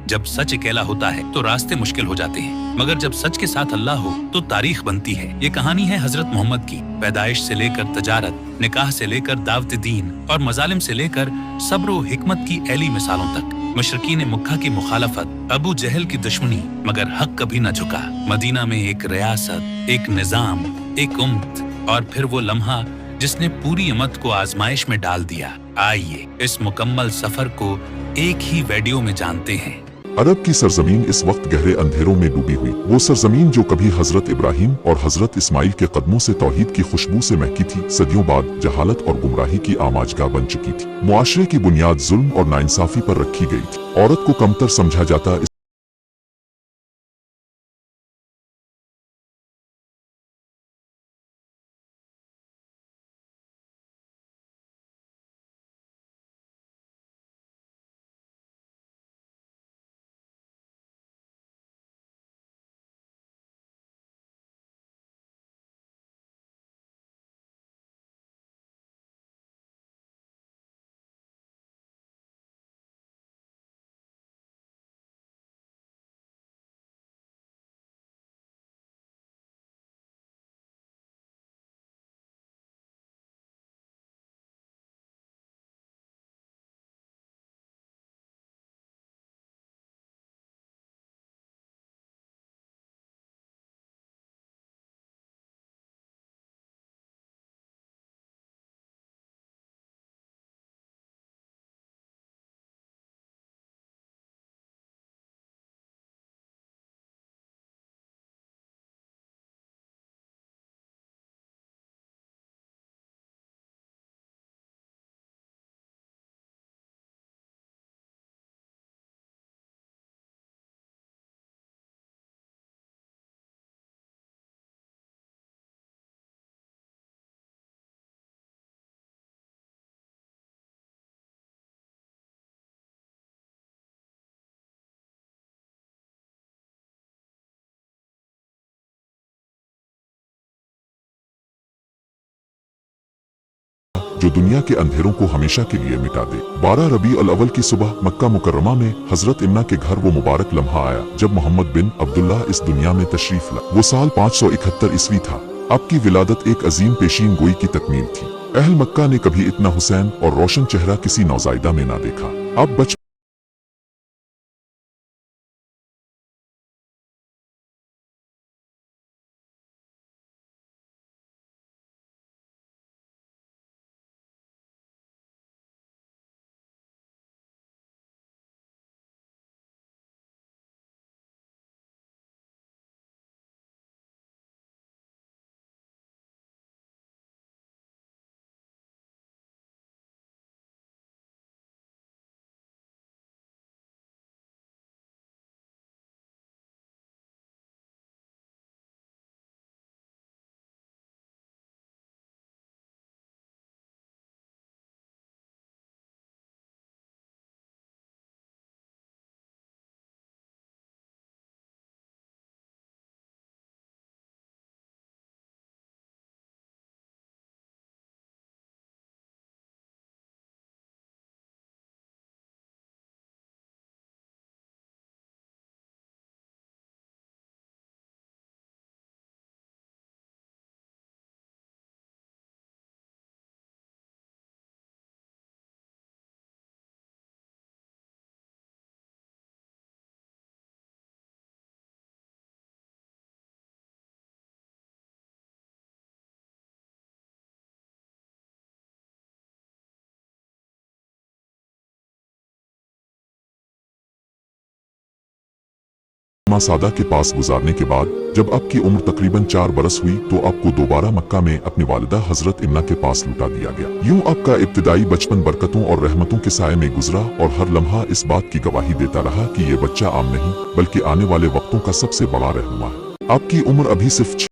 जब सच अकेला होता है तो रास्ते मुश्किल हो जाते हैं, मगर जब सच के साथ अल्लाह हो तो तारीख बनती है। ये कहानी है हजरत मोहम्मद की। पैदाइश से लेकर तजारत, निकाह से लेकर दावत दीन और मजालिम से लेकर सब्र व हिकमत की ऐली मिसालों तक। मुशरिकीन मक्का की मुखालफत, अबू जहल की दुश्मनी, मगर हक कभी न झुका। मदीना में एक रियासत, एक निजाम, एक उम्मत और फिर वो लम्हा जिसने पूरी उम्मत को आजमाइश में डाल दिया। आइए इस मुकम्मल सफर को एक ही वीडियो में जानते हैं। अरब की सरजमीन इस वक्त गहरे अंधेरों में डूबी हुई। वो सरजमीन जो कभी हजरत इब्राहिम और हजरत इस्माइल के कदमों से तौहीद की खुशबू से महकी थी, सदियों बाद जहालत और गुमराही की आमाजगाह बन चुकी थी। मुआशरे की बुनियाद जुल्म और नाइंसाफी पर रखी गई थी। औरत को कमतर समझा जाता, जो दुनिया के अंधेरों को हमेशा के लिए मिटा दे। 12 रबी अल अव्वल की सुबह मक्का मुकर्रमा में हजरत इम्ना के घर वो मुबारक लम्हा आया जब मोहम्मद बिन अब्दुल्लाह इस दुनिया में तशरीफ ला। वो साल 571 ईस्वी था। आपकी विलादत एक अजीम पेशीन गोई की तकमील थी। अहल मक्का ने कभी इतना हुसैन और रोशन चेहरा किसी नौजायदा में ना देखा। अब बच सादा के पास गुजारने के बाद जब आपकी उम्र तकरीबन 4 बरस हुई तो आपको दोबारा मक्का में अपनी वालिदा हजरत इम्ना के पास लुटा दिया गया। यूं आपका इब्तिदाई बचपन बरकतों और रहमतों के साए में गुजरा और हर लम्हा इस बात की गवाही देता रहा कि ये बच्चा आम नहीं बल्कि आने वाले वक्तों का सबसे बड़ा रहनुमा है। आपकी उम्र अभी सिर्फ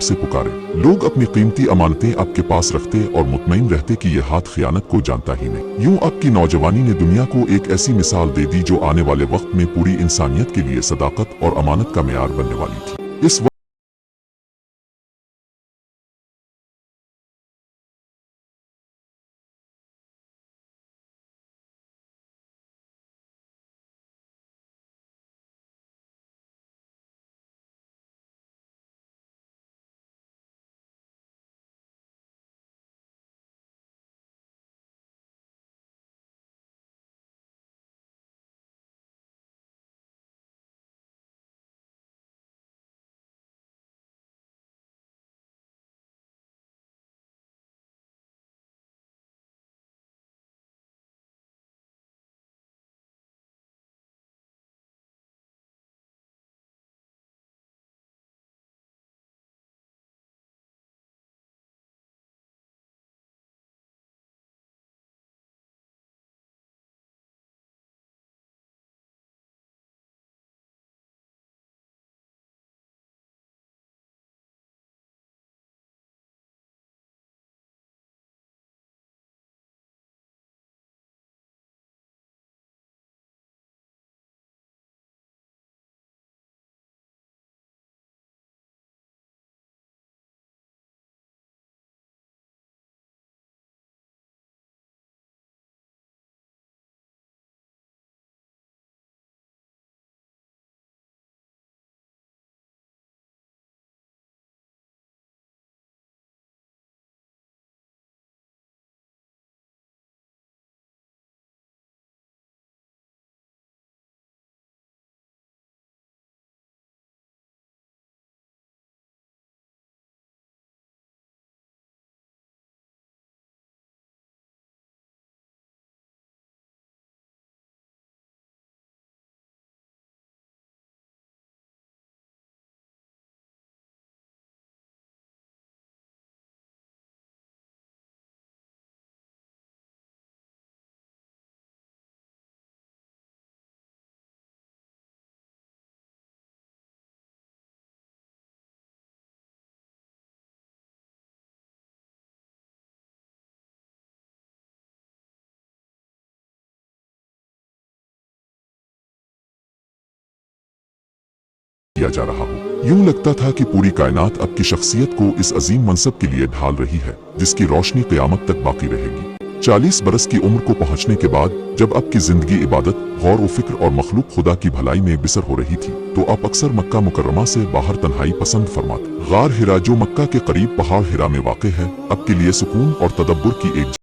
से पुकारे। लोग अपनी कीमती अमानतें आपके पास रखते और मुतमईन रहते कि यह हाथ खियानत को जानता ही नहीं। यूं आपकी नौजवानी ने दुनिया को एक ऐसी मिसाल दे दी जो आने वाले वक्त में पूरी इंसानियत के लिए सदाकत और अमानत का मेयार बनने वाली थी। इस किया जा रहा हो। यूं लगता था कि पूरी कायनात आपकी शख्सियत को इस अजीम मनसब के लिए ढाल रही है जिसकी रोशनी क़यामत तक बाकी रहेगी। 40 बरस की उम्र को पहुंचने के बाद जब आपकी जिंदगी इबादत, गौर व फिक्र और मखलूक खुदा की भलाई में बिसर हो रही थी तो आप अक्सर मक्का मुकर्रमा से बाहर तन्हाई पसंद फरमाते। गार हिरा जो मक्का के करीब पहाड़ हिरा में वाक़ है, आपके लिए सुकून और तदब्बुर की एक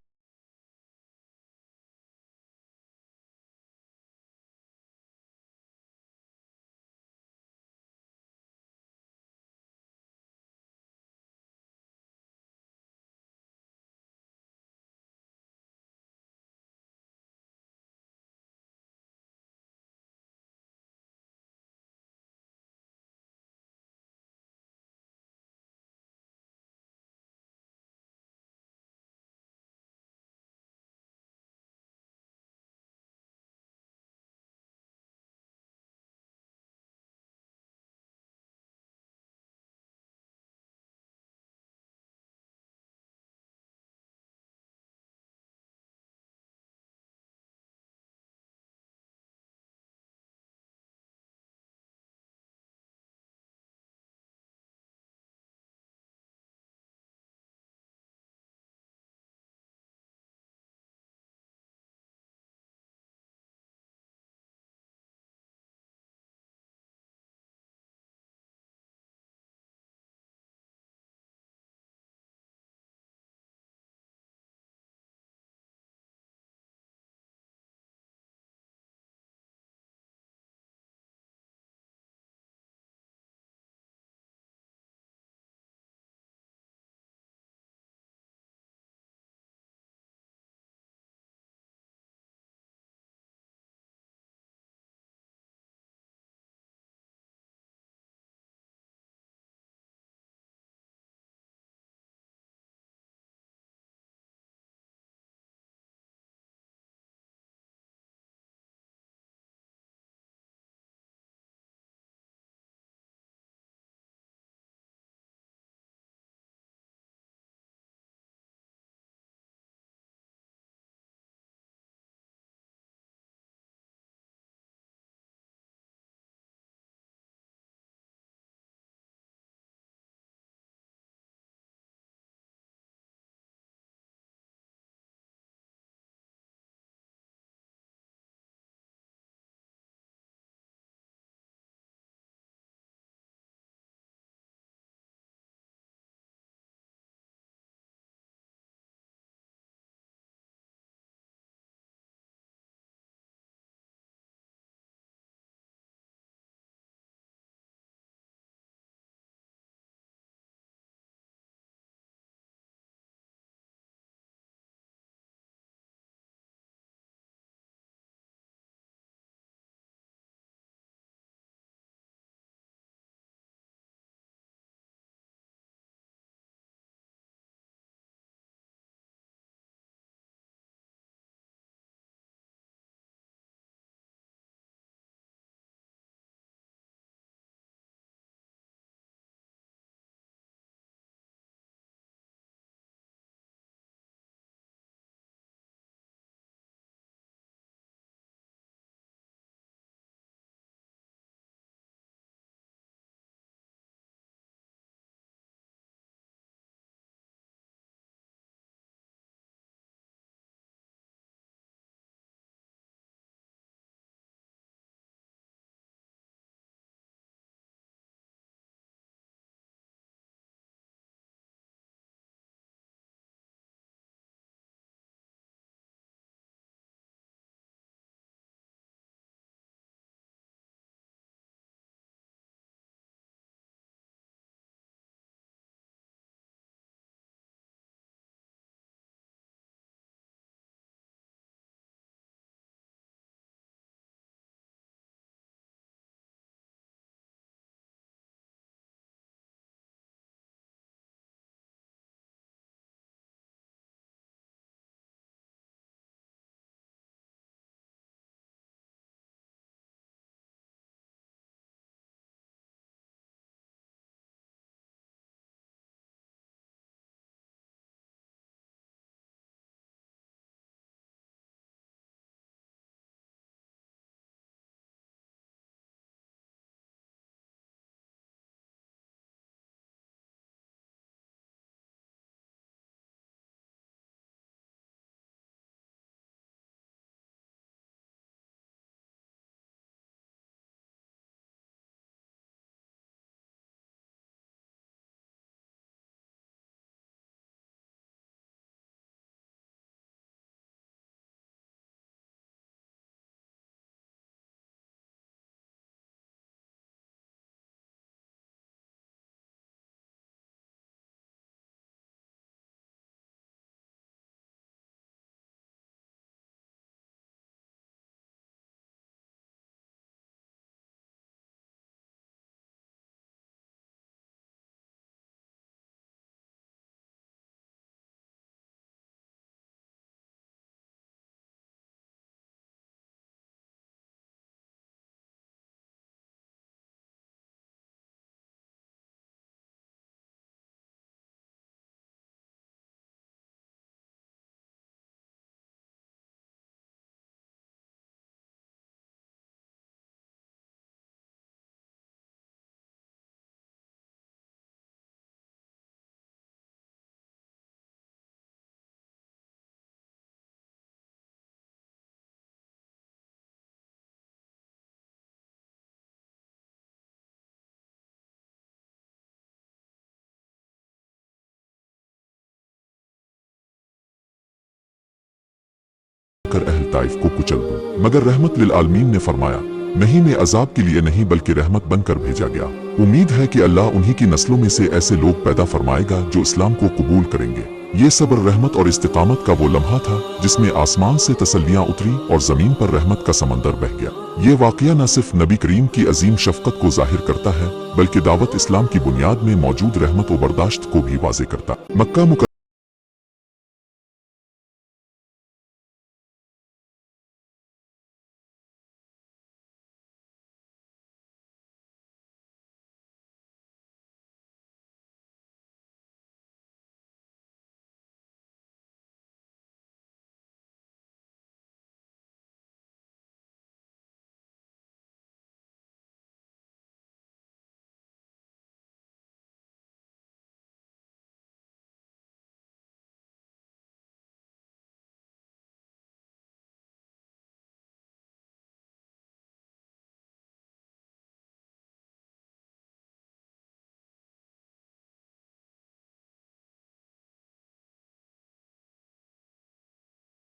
कर अहल ताइफ को कुचल दूं। मगर रहमत लिल आलमीन ने फरमाया, नहीं, मैं अजाब के लिए नहीं बल्कि रहमत बनकर भेजा गया। उम्मीद है कि अल्लाह उन्हीं की नस्लों में से ऐसे लोग पैदा फरमाएगा जो इस्लाम को कबूल करेंगे। ये सब्र, रहमत और इस्तिकामत का वो लम्हा था जिसमें आसमान से तसल्लियां उतरी और जमीन पर रहमत का समंदर बह गया। ये वाकया न सिर्फ नबी करीम की अजीम शफकत को जाहिर करता है बल्कि दावत इस्लाम की बुनियाद में मौजूद रहमत व बर्दाश्त को भी वाज़े करता। मक्का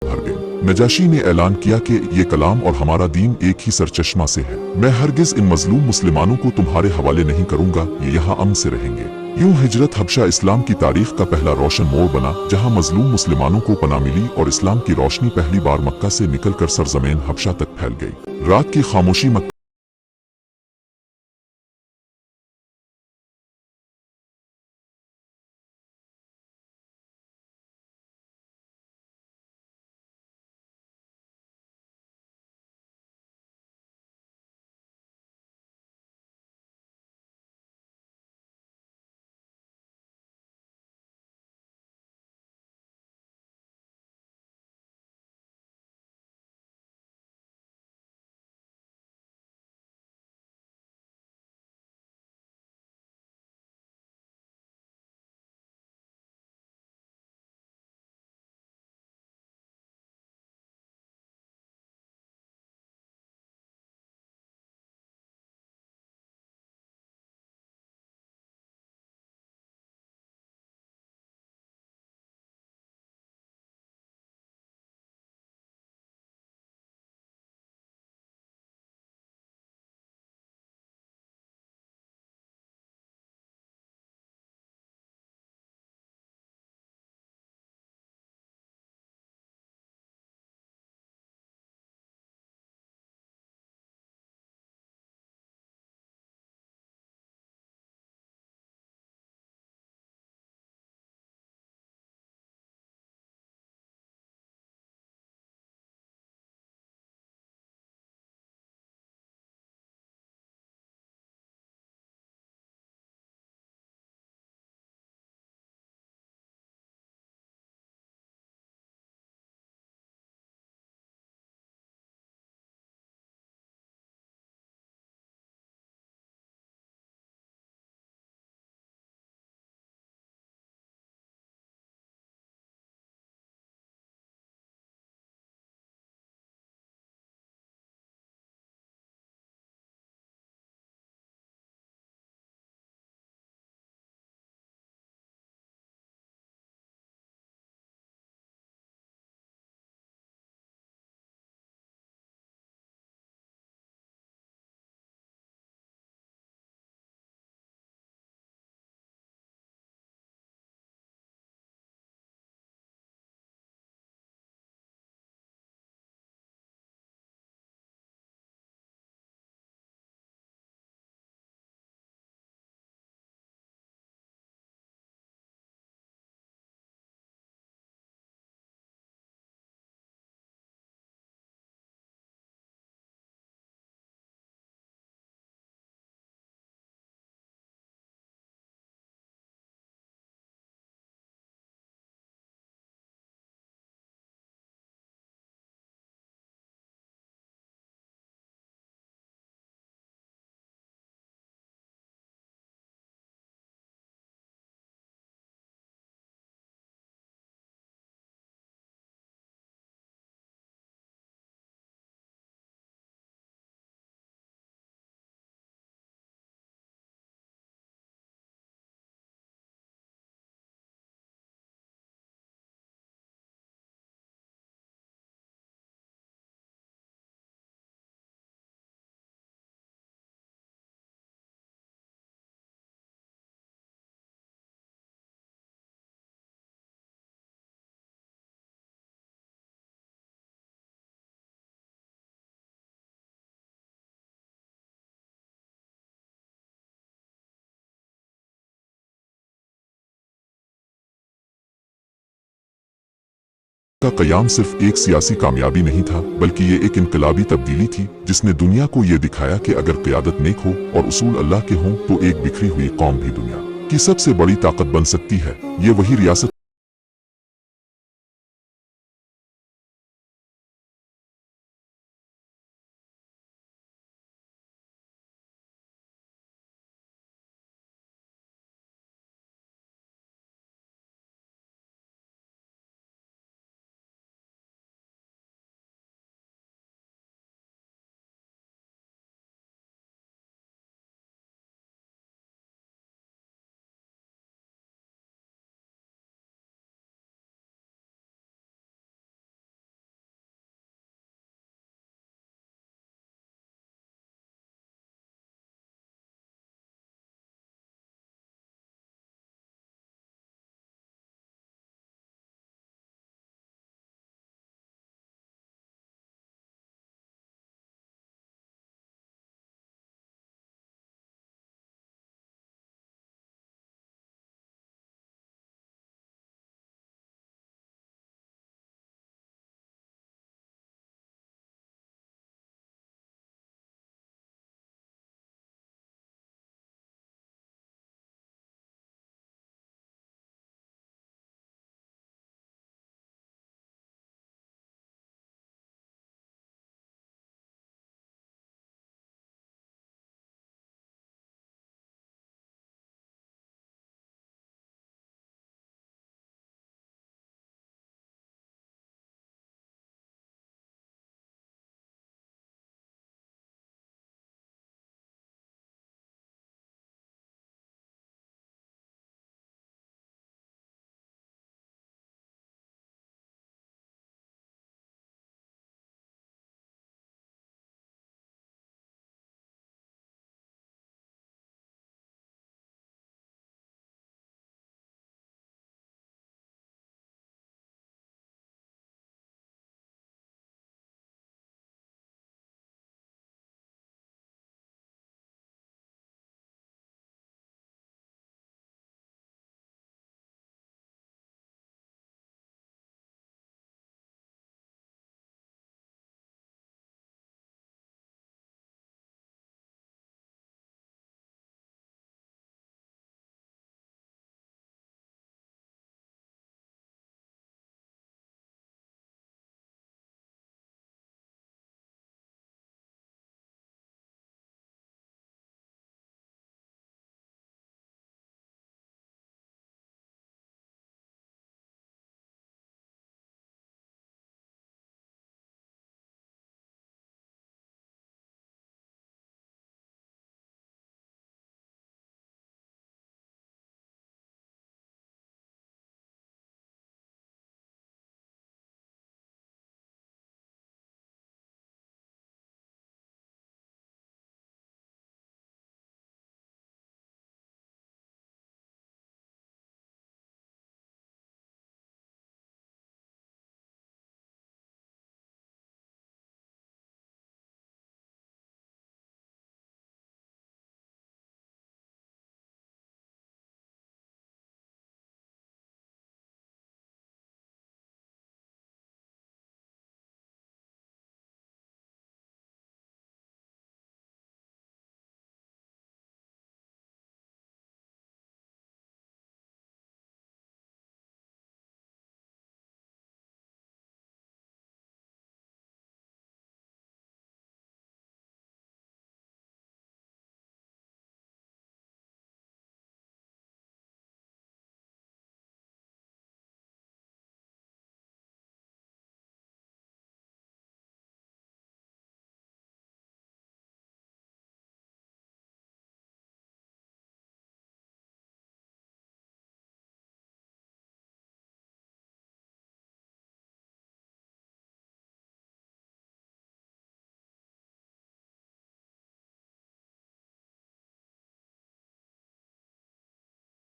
भर गई। नजाशी ने ऐलान किया कि ये कलाम और हमारा दीन एक ही सरचश्मा से है। मैं हरगिज इन मजलूम मुसलमानों को तुम्हारे हवाले नहीं करूंगा, ये यहाँ अमन से रहेंगे। यूं हिजरत हबशा इस्लाम की तारीख का पहला रोशन मोड़ बना जहाँ मजलूम मुसलमानों को पनाह मिली और इस्लाम की रोशनी पहली बार मक्का से निकलकर सरजमीन हबशा तक फैल गई। रात की खामोशी मक्का का क़याम सिर्फ एक सियासी कामयाबी नहीं था, बल्कि ये एक इनकलाबी तब्दीली थी जिसने दुनिया को ये दिखाया कि अगर क़यादत नेक हो और उसूल अल्लाह के हों तो एक बिखरी हुई कौम भी दुनिया की सबसे बड़ी ताकत बन सकती है। ये वही रियासत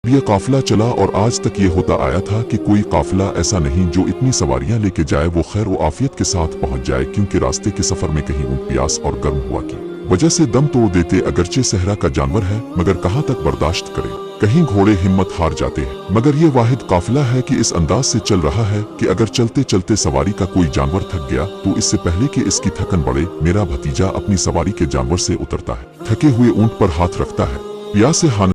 ये काफिला चला और आज तक ये होता आया था कि कोई काफिला ऐसा नहीं जो इतनी सवारियां लेके जाए वो खैर व आफियत के साथ पहुंच जाए, क्योंकि रास्ते के सफर में कहीं ऊंट प्यास और गर्म हुआ की वजह से दम तोड़ देते। अगरचे सहरा का जानवर है मगर कहाँ तक बर्दाश्त करे। कहीं घोड़े हिम्मत हार जाते हैं मगर ये वाहिद काफिला है कि इस अंदाज से चल रहा है कि अगर चलते चलते सवारी का कोई जानवर थक गया तो इससे पहले कि इसकी थकन बढ़े मेरा भतीजा अपनी सवारी के जानवर से उतरता है, थके हुए ऊंट पर हाथ रखता है, प्यास से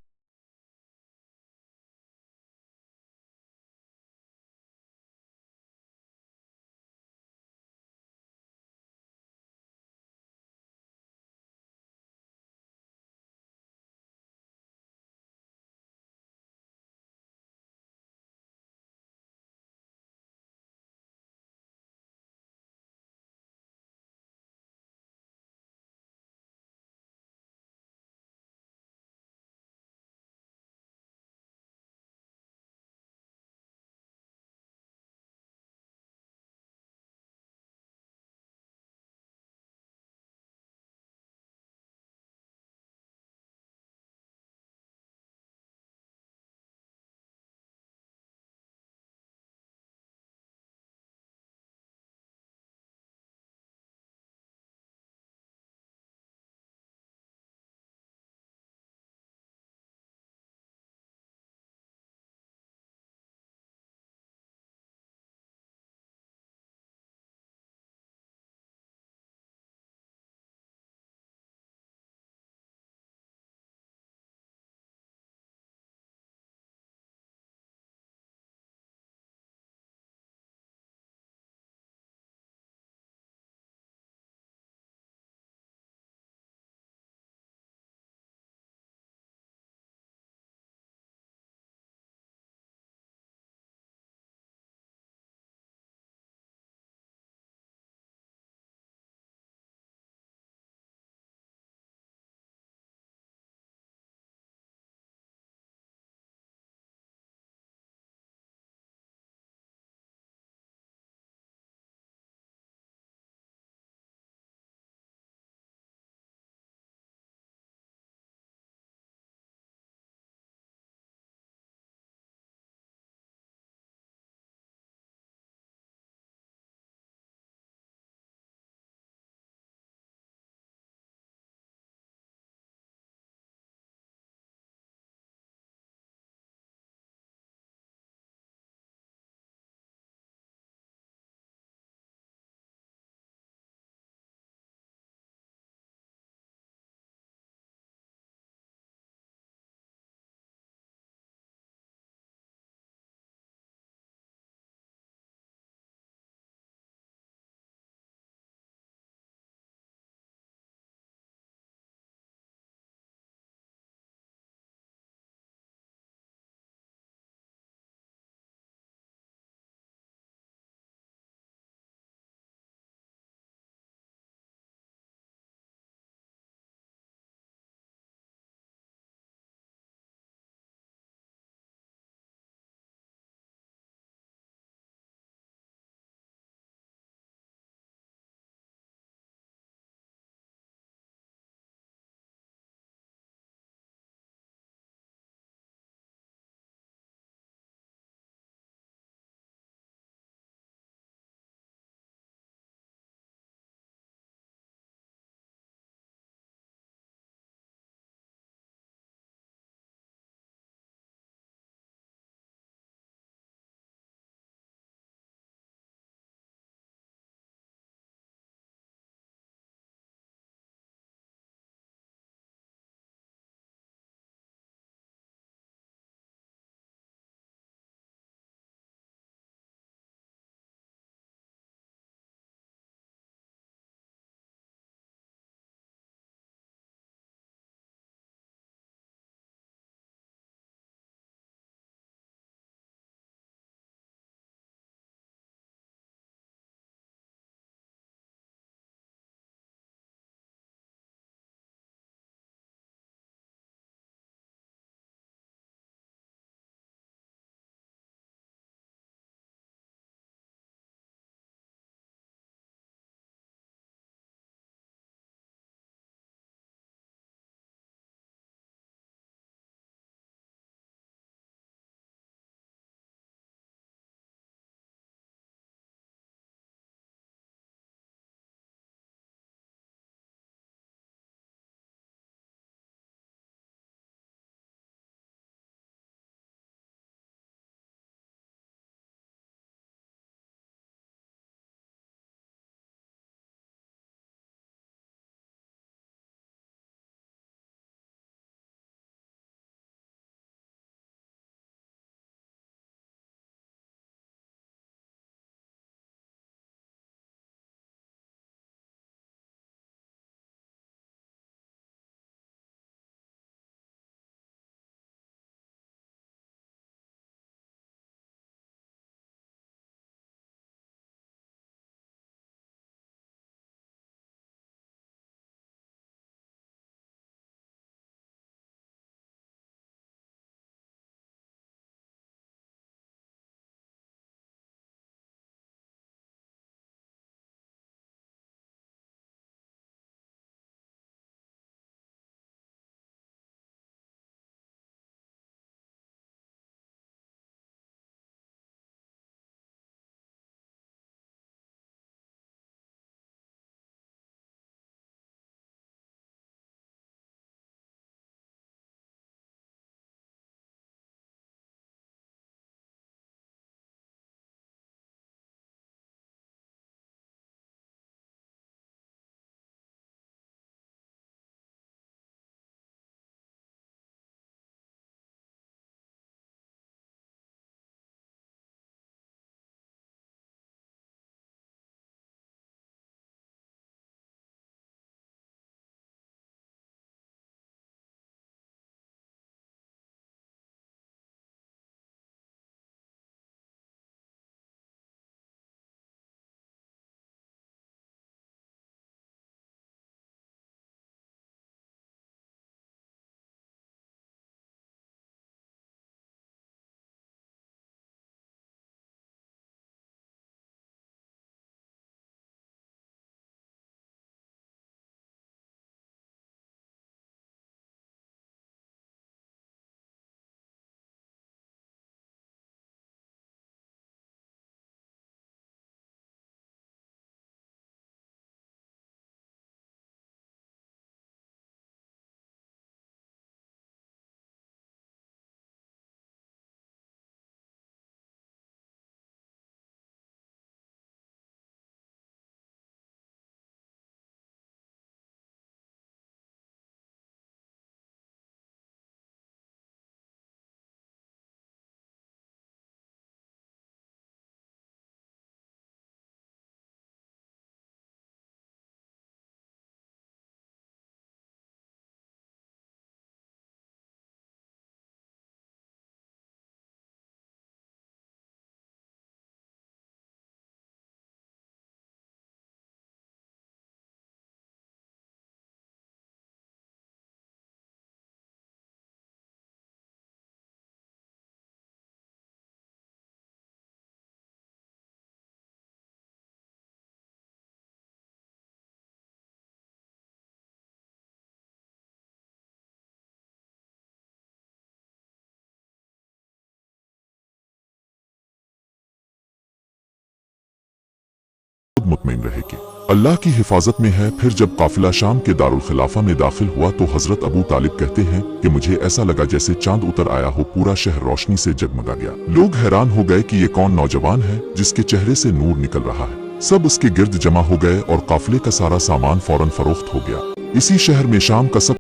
मुतमईन रहेगी, अल्लाह की हिफाजत में है। फिर जब काफिला शाम के दारुल खिलाफा में दाखिल हुआ तो हजरत अबू तालिब कहते हैं कि मुझे ऐसा लगा जैसे चांद उतर आया हो, पूरा शहर रोशनी से जगमगा गया। लोग हैरान हो गए कि ये कौन नौजवान है जिसके चेहरे से नूर निकल रहा है। सब उसके गिर्द जमा हो गए और काफिले का सारा सामान फौरन फरोख्त हो गया। इसी शहर में शाम का सब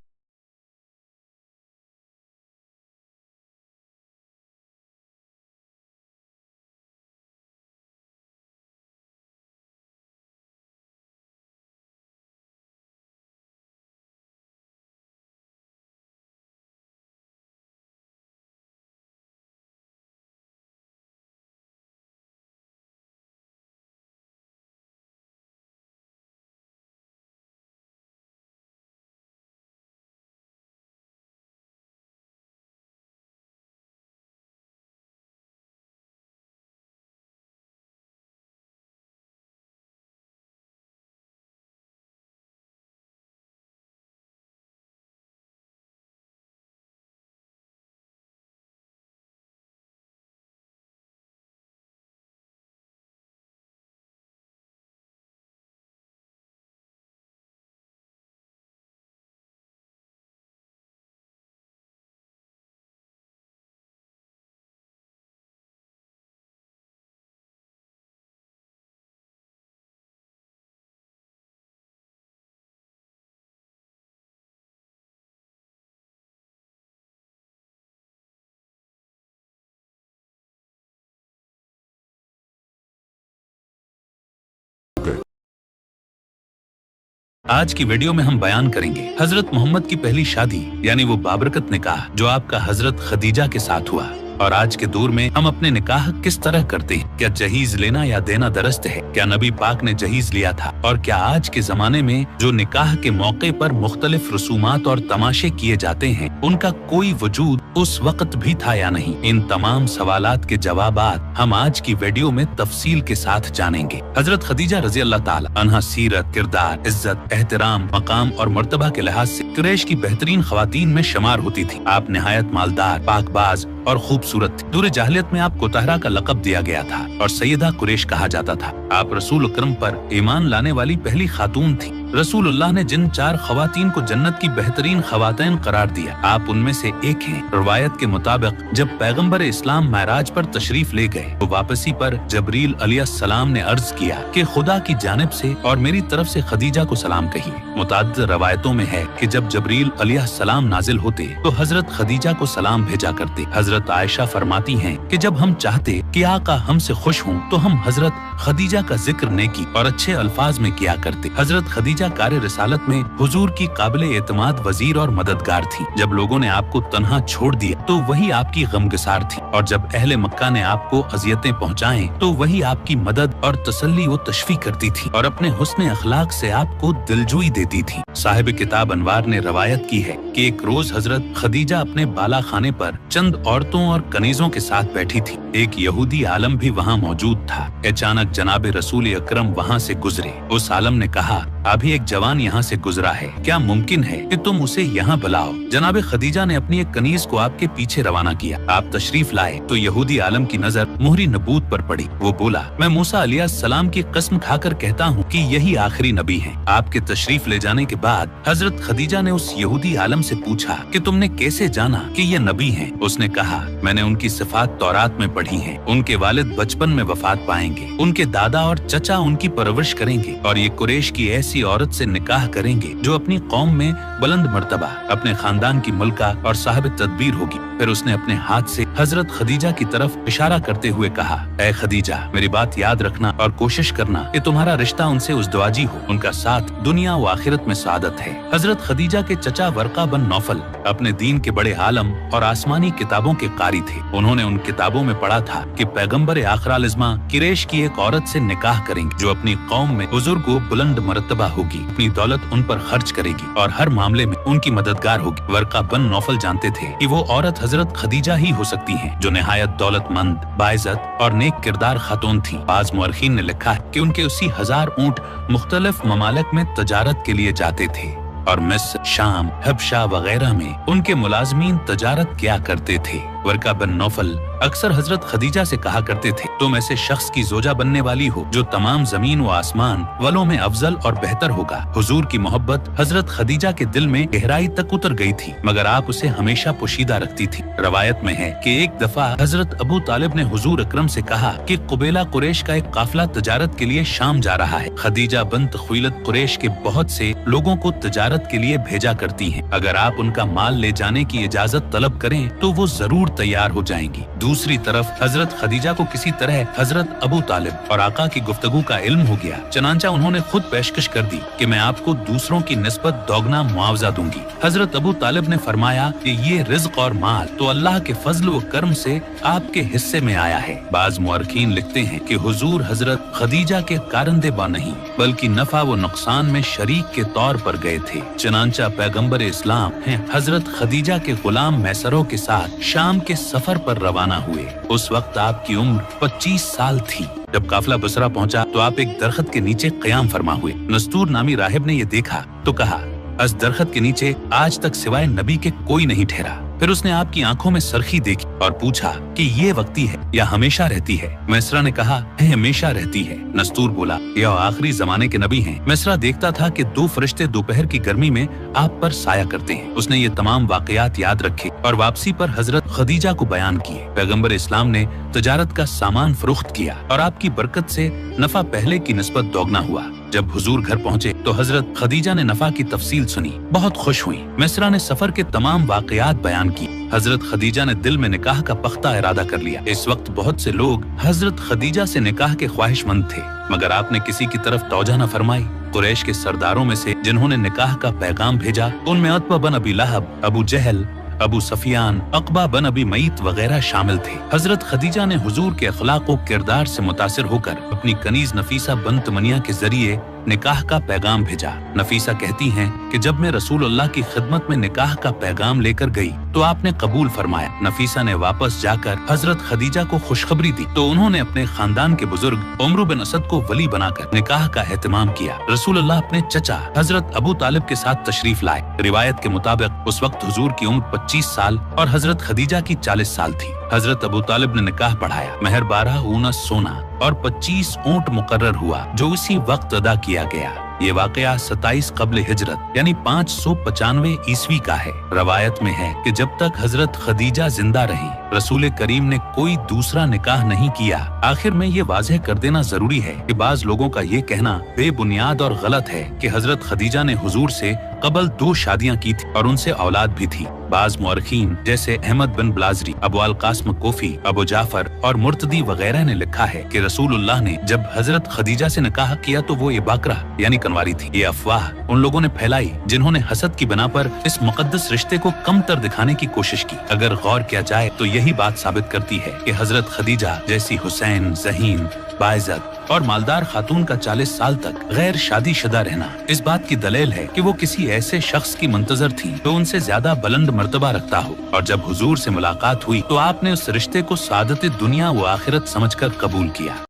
आज की वीडियो में हम बयान करेंगे हजरत मोहम्मद की पहली शादी यानी वो बाबरकत निकाह जो आपका हजरत खदीजा के साथ हुआ। और आज के दौर में हम अपने निकाह किस तरह करते हैं? क्या जहीज लेना या देना दुरुस्त है? क्या नबी पाक ने जहीज लिया था? और क्या आज के जमाने में जो निकाह के मौके पर मुख्तलिफ रसूमात और तमाशे किए जाते हैं उनका कोई वजूद उस वक्त भी था या नहीं? इन तमाम सवालात के जवाबात हम आज की वीडियो में तफसील के साथ जानेंगे। हजरत खदीजा रजी अल्लाह ताला अन्हा सीरत, किरदार, इज्जत, एहतराम, मकाम और मर्तबा के लिहाज से कुरैश की बेहतरीन खवातीन में शुमार होती थी। आप निहायत मालदार, पाकबाज और खूबसूरत थी। दूर जाहिलियत में आपको तहरा का लक़ब दिया गया था और सैयदा कुरैश कहा जाता था। आप रसूल अकरम पर ईमान लाने वाली पहली खातून थी। रसूलुल्लाह ने जिन 4 खवातीन को जन्नत की बेहतरीन खवातीन करार दिया, आप उनमें से एक हैं। रवायत के मुताबिक जब पैगंबर इस्लाम महराज पर तशरीफ ले गए तो वापसी पर जबरील अलैहिस्सलाम ने अर्ज किया कि खुदा की जानिब से और मेरी तरफ से खदीजा को सलाम कहिए। मुताद्दिद रवायतों में है कि जब जबरील अलैहिस्सलाम नाजिल होते तो हजरत खदीजा को सलाम भेजा करते। हजरत आयशा फरमाती हैं कि जब हम चाहते कि आका हमसे खुश हों तो हम हजरत खदीजा का जिक्र नेकी और अच्छे अल्फाज में किया करते। हजरत खदीजा कार्य रिसालत में हुजूर की काबिल एतमाद वजीर और मददगार थी। जब लोगों ने आपको तन्हा छोड़ दिया तो वही आपकी गमगसार थी, और जब अहले मक्का ने आपको अजियतें पहुँचाएं तो वही आपकी मदद और तसल्ली व तशफी करती थी और अपने हुस्न अखलाक से आपको दिलजोई देती थी। साहिब किताब अनवार ने रवायत की है कि एक रोज हजरत खदीजा अपने बाला खाने पर चंद औरतों और कनीजों के साथ बैठी थी। एक यहूदी आलम भी वहाँ मौजूद था। अचानक जनाब रसूल अकरम वहाँ से गुजरे। उस आलम ने कहा, अभी एक जवान यहाँ से गुजरा है, क्या मुमकिन है कि तुम उसे यहाँ बुलाओ? जनाब खदीजा ने अपनी एक कनीज को आपके पीछे रवाना किया। आप तशरीफ लाए तो यहूदी आलम की नजर मोहरी नबूत पर पड़ी। वो बोला, मैं मूसा अलैहिस्सलाम की कसम खाकर कहता हूँ कि यही आखिरी नबी हैं। आपके तशरीफ ले जाने के बाद हजरत खदीजा ने उस यहूदी आलम से पूछा कि तुमने कैसे जाना कि ये नबी हैं? उसने कहा, मैंने उनकी सिफात तौरात में पढ़ी हैं। उनके वालिद बचपन में वफात पाएंगे, उनके दादा और चचा उनकी परवरिश करेंगे और ये कुरैश की ऐसी औरत से निकाह करेंगे जो अपनी कौम में बुलंद मर्तबा, अपने खानदान की मुल्का और साहिब तदबीर होगी। फिर उसने अपने हाथ से हजरत खदीजा की तरफ इशारा करते हुए कहा, ऐ खदीजा, मेरी बात याद रखना और कोशिश करना कि तुम्हारा रिश्ता उनसे उज़दवाजी हो। उनका साथ दुनिया व आखिरत में सादत है। हजरत खदीजा के चचा वर्का बन नौफल अपने दीन के बड़े आलम और आसमानी किताबों के कारी थे। उन्होंने उन किताबों में पढ़ा था कि पैगम्बर आखिर इज़्मा कुरैश की एक औरत से निकाह करेंगे जो अपनी कौम में बुजुर्ग व बुलंद मर्तबा होगी, अपनी दौलत उन पर खर्च करेगी और हर मामले में उनकी मददगार होगी। वर्का बन नौफल जानते थे कि वो औरत हजरत खदीजा ही हो सकती हैं, जो निहायत दौलतमंद, बाइज़्ज़त और नेक किरदार खातून थी। बाज़ मुअर्रिखीन ने लिखा है कि उनके 80,000 ऊँट मुख्तलिफ ममालिक में तजारत के लिए जाते थे और मिस्र, शाम, हबशा वगैरह में उनके मुलाजमीन तजारत किया करते थे। वर्का बिन नौफल अक्सर हजरत खदीजा से कहा करते थे, तुम ऐसे शख्स की जोजा बनने वाली हो जो तमाम जमीन व आसमान वालों में अफजल और बेहतर होगा। हुजूर की मोहब्बत हजरत खदीजा के दिल में गहराई तक उतर गई थी, मगर आप उसे हमेशा पोशीदा रखती थी। रवायत में है कि एक दफा हजरत अबू तालिब ने हुजूर अकरम से कहा कि कुबैला कुरैश का एक काफिला तजारत के लिए शाम जा रहा है। खदीजा बिन्त खुवैलिद कुरैश के बहुत से लोगों को तजारत के लिए भेजा करती हैं। अगर आप उनका माल ले जाने की इजाजत तलब करें तो वो जरूर तैयार हो जाएंगी। दूसरी तरफ हजरत खदीजा को किसी तरह हजरत अबू तालिब और आका की गुफ्तगू का इल्म हो गया, चनांचा उन्होंने खुद पेशकश कर दी कि मैं आपको दूसरों की निस्बत दोगुना मुआवजा दूंगी। हजरत अबू तालिब ने फरमाया कि ये रिज़्क और माल तो अल्लाह के फजल व करम से आपके हिस्से में आया है। बाज मुअर्रिखीन लिखते हैं कि हुजूर हजरत खदीजा के कारंदेबा नहीं बल्कि नफा व नुकसान में शरीक के तौर पर गए थे। चनांचा पैगम्बर इस्लाम हैं हजरत खदीजा के गुलाम मैसरों के साथ शाम के सफर पर रवाना हुए। उस वक्त आपकी उम्र 25 साल थी। जब काफिला बसरा पहुंचा तो आप एक दरख्त के नीचे क़याम फरमा हुए। नस्तूर नामी राहिब ने ये देखा तो कहा, इस दरख्त के नीचे आज तक सिवाय नबी के कोई नहीं ठहरा। फिर उसने आपकी आंखों में सरखी देखी और पूछा कि ये वक्ती है या हमेशा रहती है। मैसरा ने कहा, है हमेशा रहती है। नस्तूर बोला, यह आखिरी जमाने के नबी हैं। मैसरा देखता था कि 2 फरिश्ते दोपहर की गर्मी में आप पर साया करते हैं। उसने ये तमाम वाकयात याद रखे और वापसी पर हजरत खदीजा को बयान किए। पैगम्बर इस्लाम ने तजारत का सामान फरोख्त किया और आपकी बरकत से नफा पहले की निस्बत दोगुना हुआ। जब हुजूर घर पहुंचे तो हजरत खदीजा ने नफा की तफसील सुनी, बहुत खुश हुई। मैसरा ने सफर के तमाम वाकयात बयान की। हजरत खदीजा ने दिल में निकाह का पख्ता इरादा कर लिया। इस वक्त बहुत से लोग हजरत खदीजा से निकाह के ख्वाहिशमंद थे, मगर आपने किसी की तरफ तौजा न फरमाई। कुरैश के सरदारों में से जिन्होंने निकाह का पैगाम भेजा उनमें अतबा बिन अबी लहब, अबू जहल, अबू सफियान, अक़बा बिन अबी मईत वगैरह शामिल थे। हजरत खदीजा ने हुजूर के अखलाक व किरदार से मुतासिर होकर अपनी कनीज नफीसा बिन्त मनिया के जरिए निकाह का पैगाम भेजा। नफीसा कहती हैं कि जब मैं रसूलुल्लाह की खिदमत में निकाह का पैगाम लेकर गई तो आपने कबूल फरमाया। नफीसा ने वापस जाकर हजरत खदीजा को खुशखबरी दी तो उन्होंने अपने खानदान के बुजुर्ग उमर बिन असद को वली बनाकर निकाह का एहतमाम किया। रसूलुल्लाह अपने चचा हजरत अबू तालिब के साथ तशरीफ लाए। रिवायत के मुताबिक उस वक्त हुजूर की उम्र 25 साल और हजरत खदीजा की 40 साल थी। हजरत अबू तालिब ने निकाह पढ़ाया। महर 12 ऊना सोना और 25 ऊंट मुकर्रर हुआ जो इसी वक्त अदा किया गया। ये वाकया 27 कब्ल हिजरत यानी 595 ईस्वी का है। रवायत में है कि जब तक हजरत खदीजा जिंदा रही रसूल करीम ने कोई दूसरा निकाह नहीं किया। आखिर में ये वाज़ेह कर देना जरूरी है कि बाज लोगों का ये कहना बेबुनियाद और गलत है कि हजरत खदीजा ने हुजूर से कबल 2 शादियां की थी और उनसे औलाद भी थी। बाज मुअर्रिखीन जैसे अहमद बिन ब्लाजरी, अबू अल कास्म कोफी, अबू जाफर और मुर्तदी वगैरह ने लिखा है कि रसूलुल्लाह ने जब हजरत खदीजा से निकाह किया तो वो ये बाकरा यानी कनवारी थी। ये अफवाह उन लोगों ने फैलाई जिन्होंने हसद की बिना पर इस मुकद्दस रिश्ते को कमतर दिखाने की कोशिश की। अगर गौर किया जाए तो यही बात साबित करती है कि हजरत खदीजा जैसी हुसैन, ज़हीन, बाइज़्ज़त और मालदार खातून का 40 साल तक गैर शादीशुदा रहना इस बात की दलील है कि वो किसी ऐसे शख्स की मुंतजर थी जो उनसे ज्यादा बुलंद मर्तबा रखता हो। और जब हुजूर से मुलाकात हुई तो आपने उस रिश्ते को सादत दुनिया व आखिरत समझकर कबूल किया।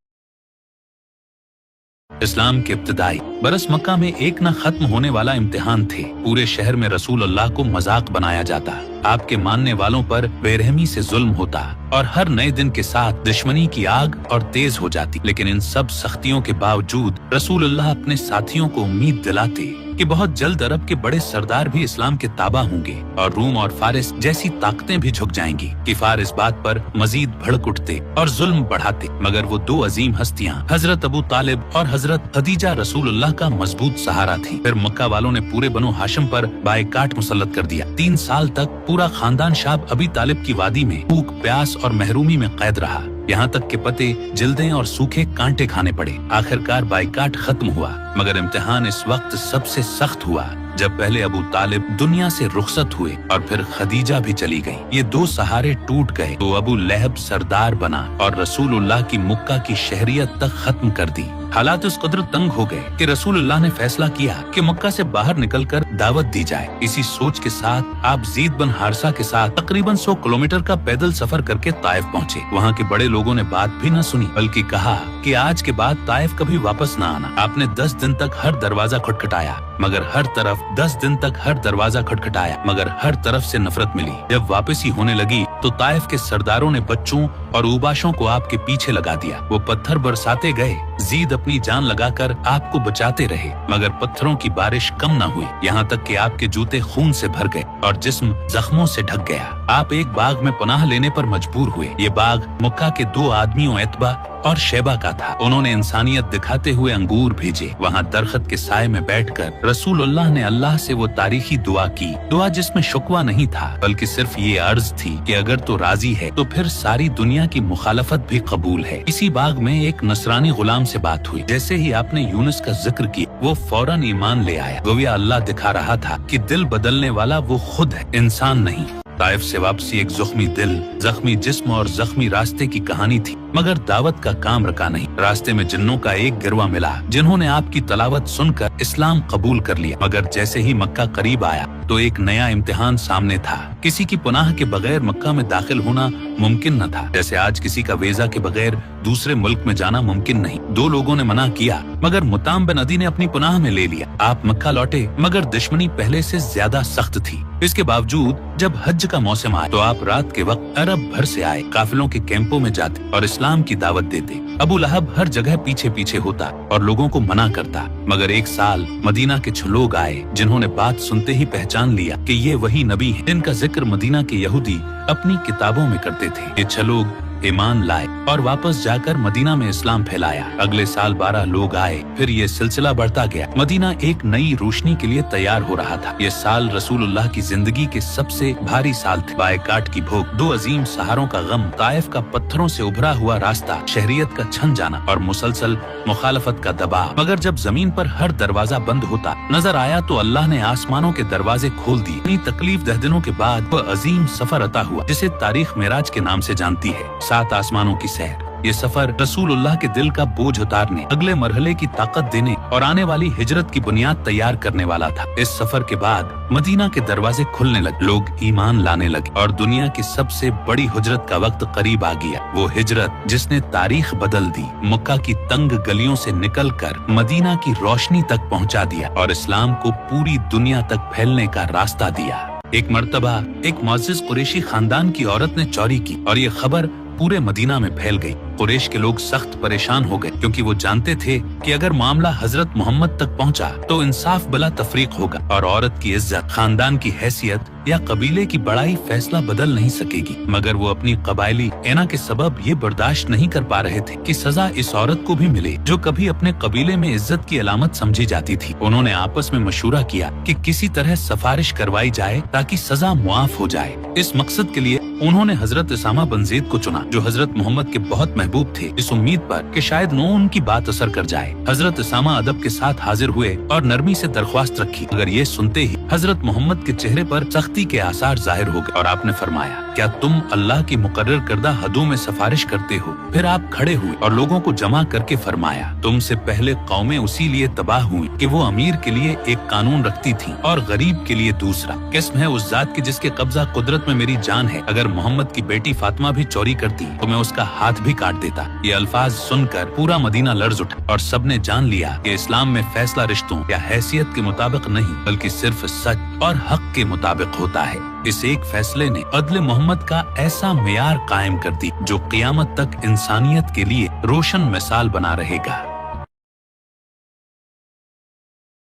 इस्लाम के इब्तिदाई बरस मक्का में एक न खत्म होने वाला इम्तिहान थे। पूरे शहर में रसूल अल्लाह को मजाक बनाया जाता, आपके मानने वालों पर बेरहमी से जुल्म होता और हर नए दिन के साथ दुश्मनी की आग और तेज हो जाती। लेकिन इन सब सख्तियों के बावजूद रसूल अल्लाह अपने साथियों को उम्मीद दिलाते कि बहुत जल्द अरब के बड़े सरदार भी इस्लाम के ताबा होंगे और रूम और फारिस जैसी ताकतें भी झुक जाएंगी। किफार इस बात पर मजीद भड़क उठते और जुल्म बढ़ाते, मगर वो 2 अजीम हस्तियां हजरत अबू तालिब और हजरत खदीजा रसूलुल्लाह का मजबूत सहारा थी। फिर मक्का वालों ने पूरे बनो हाशिम पर बाइकाट मुसल्लत कर दिया। 3 साल तक पूरा खानदान शाब अबी तालिब की वादी में भूख, प्यास और महरूमी में कैद रहा। यहाँ तक के पते, जिल्दें और सूखे कांटे खाने पड़े। आखिरकार बाइकाट खत्म हुआ, मगर इम्तिहान इस वक्त सबसे सख्त हुआ जब पहले अबू तालिब दुनिया से रुखसत हुए और फिर खदीजा भी चली गई। ये 2 सहारे टूट गए तो अबू लहब सरदार बना और रसूलुल्लाह की मुक्का की शहरियत तक खत्म कर दी। हालात उस कदर तंग हो गए कि रसूलुल्लाह ने फैसला किया कि मक्का से बाहर निकलकर दावत दी जाए। इसी सोच के साथ आप ज़ीद बिन हारिसा के साथ तकरीबन 100 किलोमीटर का पैदल सफर करके ताइफ पहुँचे। वहाँ के बड़े लोगों ने बात भी न सुनी, बल्कि कहा कि आज के बाद ताइफ कभी वापस न आना। आपने 10 दिन तक हर दरवाजा खटखटाया मगर हर तरफ 10 दिन तक हर दरवाजा खटखटाया मगर हर तरफ से नफरत मिली। जब वापसी होने लगी तो ताइफ के सरदारों ने बच्चों और उबाशों को आपके पीछे लगा दिया। वो पत्थर बरसाते गए, जीद अपनी जान लगाकर आपको बचाते रहे, मगर पत्थरों की बारिश कम न हुई, यहाँ तक कि आपके जूते खून से भर गए और जिस्म जख्मों से ढक गया। आप एक बाग में पनाह लेने पर मजबूर हुए। ये बाग मक्का के 2 आदमियों एतबा और शैबा का था। उन्होंने इंसानियत दिखाते हुए अंगूर भेजे। वहाँ दरख्त के साए में बैठकर रसूलुल्लाह ने अल्लाह से वो तारीखी दुआ की, दुआ जिसमें शुक्वा नहीं था बल्कि सिर्फ ये अर्ज थी कि अगर तो राजी है तो फिर सारी दुनिया की मुखालफत भी कबूल है। इसी बाग में एक नसरानी गुलाम से बात हुई। जैसे ही आपने यूनुस का जिक्र किया वो फौरन ईमान ले आया। गोया अल्लाह दिखा रहा था कि दिल बदलने वाला वो खुद है, इंसान नहीं। ताइफ से वापसी एक जख्मी दिल, जख्मी जिस्म और जख्मी रास्ते की कहानी थी, मगर दावत का काम रखा नहीं। रास्ते में जिन्नों का एक गिरवा मिला जिन्होंने आपकी तलावत सुनकर इस्लाम कबूल कर लिया, मगर जैसे ही मक्का करीब आया तो एक नया इम्तिहान सामने था। किसी की पनाह के बगैर मक्का में दाखिल होना मुमकिन न था, जैसे आज किसी का वीजा के बगैर दूसरे मुल्क में जाना मुमकिन नहीं। 2 लोगों ने मना किया मगर मुताम बिन अदी ने अपनी पनाह में ले लिया। आप मक्का लौटे मगर दुश्मनी पहले से ज्यादा सख्त थी। इसके बावजूद जब हज का मौसम आया तो आप रात के वक्त अरब भर से आए काफिलों के कैंपों में जाते और इस्लाम की दावत देते। अबू लहब हर जगह पीछे पीछे होता और लोगों को मना करता, मगर एक साल मदीना के 6 लोग आए जिन्होंने बात सुनते ही पहचान लिया कि ये वही नबी हैं जिनका जिक्र मदीना के यहूदी अपनी किताबों में करते थे। ये 6 लोग ईमान लाए और वापस जाकर मदीना में इस्लाम फैलाया। अगले साल 12 लोग आए, फिर ये सिलसिला बढ़ता गया। मदीना एक नई रोशनी के लिए तैयार हो रहा था। ये साल रसूलुल्लाह की जिंदगी के सबसे भारी साल थे। बायकाट की भूख, 2 अजीम सहारों का गम, ताइफ का पत्थरों से उभरा हुआ रास्ता, शहरियत का छन जाना और मुसलसल मुखालफत का दबाव। मगर जब जमीन पर हर दरवाजा बंद होता नजर आया तो अल्लाह ने आसमानों के दरवाजे खोल दिए। इतनी तकलीफ दह दिनों के बाद वह अजीम सफर अता हुआ जिसे तारीख मेराज के नाम से जानती है। 7 आसमानों की सैर। ये सफर रसूलुल्लाह के दिल का बोझ उतारने, अगले मरहले की ताकत देने और आने वाली हिजरत की बुनियाद तैयार करने वाला था। इस सफर के बाद मदीना के दरवाजे खुलने लगे, लोग ईमान लाने लगे और दुनिया की सबसे बड़ी हिजरत का वक्त करीब आ गया। वो हिजरत जिसने तारीख बदल दी, मक्का की तंग गलियों से निकलकर मदीना की रोशनी तक पहुंचा दिया और इस्लाम को पूरी दुनिया तक फैलने का रास्ता दिया। एक मर्तबा एक मुअज़्ज़िज़ कुरैशी खानदान की औरत ने चोरी की और ये खबर पूरे मदीना में फैल गई। कुरैश के लोग सख्त परेशान हो गए क्योंकि वो जानते थे कि अगर मामला हजरत मोहम्मद तक पहुंचा तो इंसाफ बला तफरीक होगा और औरत की इज्जत, खानदान की हैसियत या कबीले की बड़ाई फैसला बदल नहीं सकेगी। मगर वो अपनी कबायली एना के सबब ये बर्दाश्त नहीं कर पा रहे थे कि सजा इस औरत को भी मिले जो कभी अपने कबीले में इज्जत की अलामत समझी जाती थी। उन्होंने आपस में मशूरा किया कि किसी तरह सिफारिश करवाई जाए ताकि सजा मुआफ हो जाए। इस मकसद के लिए उन्होंने हजरत उसामा बिन ज़ैद को चुना जो हजरत मोहम्मद के बहुत महबूब थे, इस उम्मीद पर कि शायद नो उनकी बात असर कर जाए। हजरत उसामा अदब के साथ हाजिर हुए और नरमी से दरख्वास्त रखी, मगर ये सुनते ही हजरत मोहम्मद के चेहरे पर सख्ती के आसार जाहिर हो गए और आपने फरमाया, क्या तुम अल्लाह की मुकर्रर करदा हदों में सिफारिश करते हो? फिर आप खड़े हुए और लोगों को जमा करके फरमाया, तुमसे पहले कौमें उसी लिए तबाह हुई कि वो अमीर के लिए एक कानून रखती थी और गरीब के लिए दूसरा। किस्म है उस जात की जिसके कब्जा कुदरत में मेरी जान है। अगर मोहम्मद की बेटी फातिमा भी चोरी करती तो मैं उसका हाथ भी काट देता। ये अल्फाज सुनकर पूरा मदीना लर्ज उठा और सबने जान लिया कि इस्लाम में फैसला रिश्तों या हैसियत के मुताबिक नहीं बल्कि सिर्फ सच और हक के मुताबिक होता है। इस एक फैसले ने अदल मोहम्मद का ऐसा मेयार कायम कर दी जो क़यामत तक इंसानियत के लिए रोशन मिसाल बना रहेगा।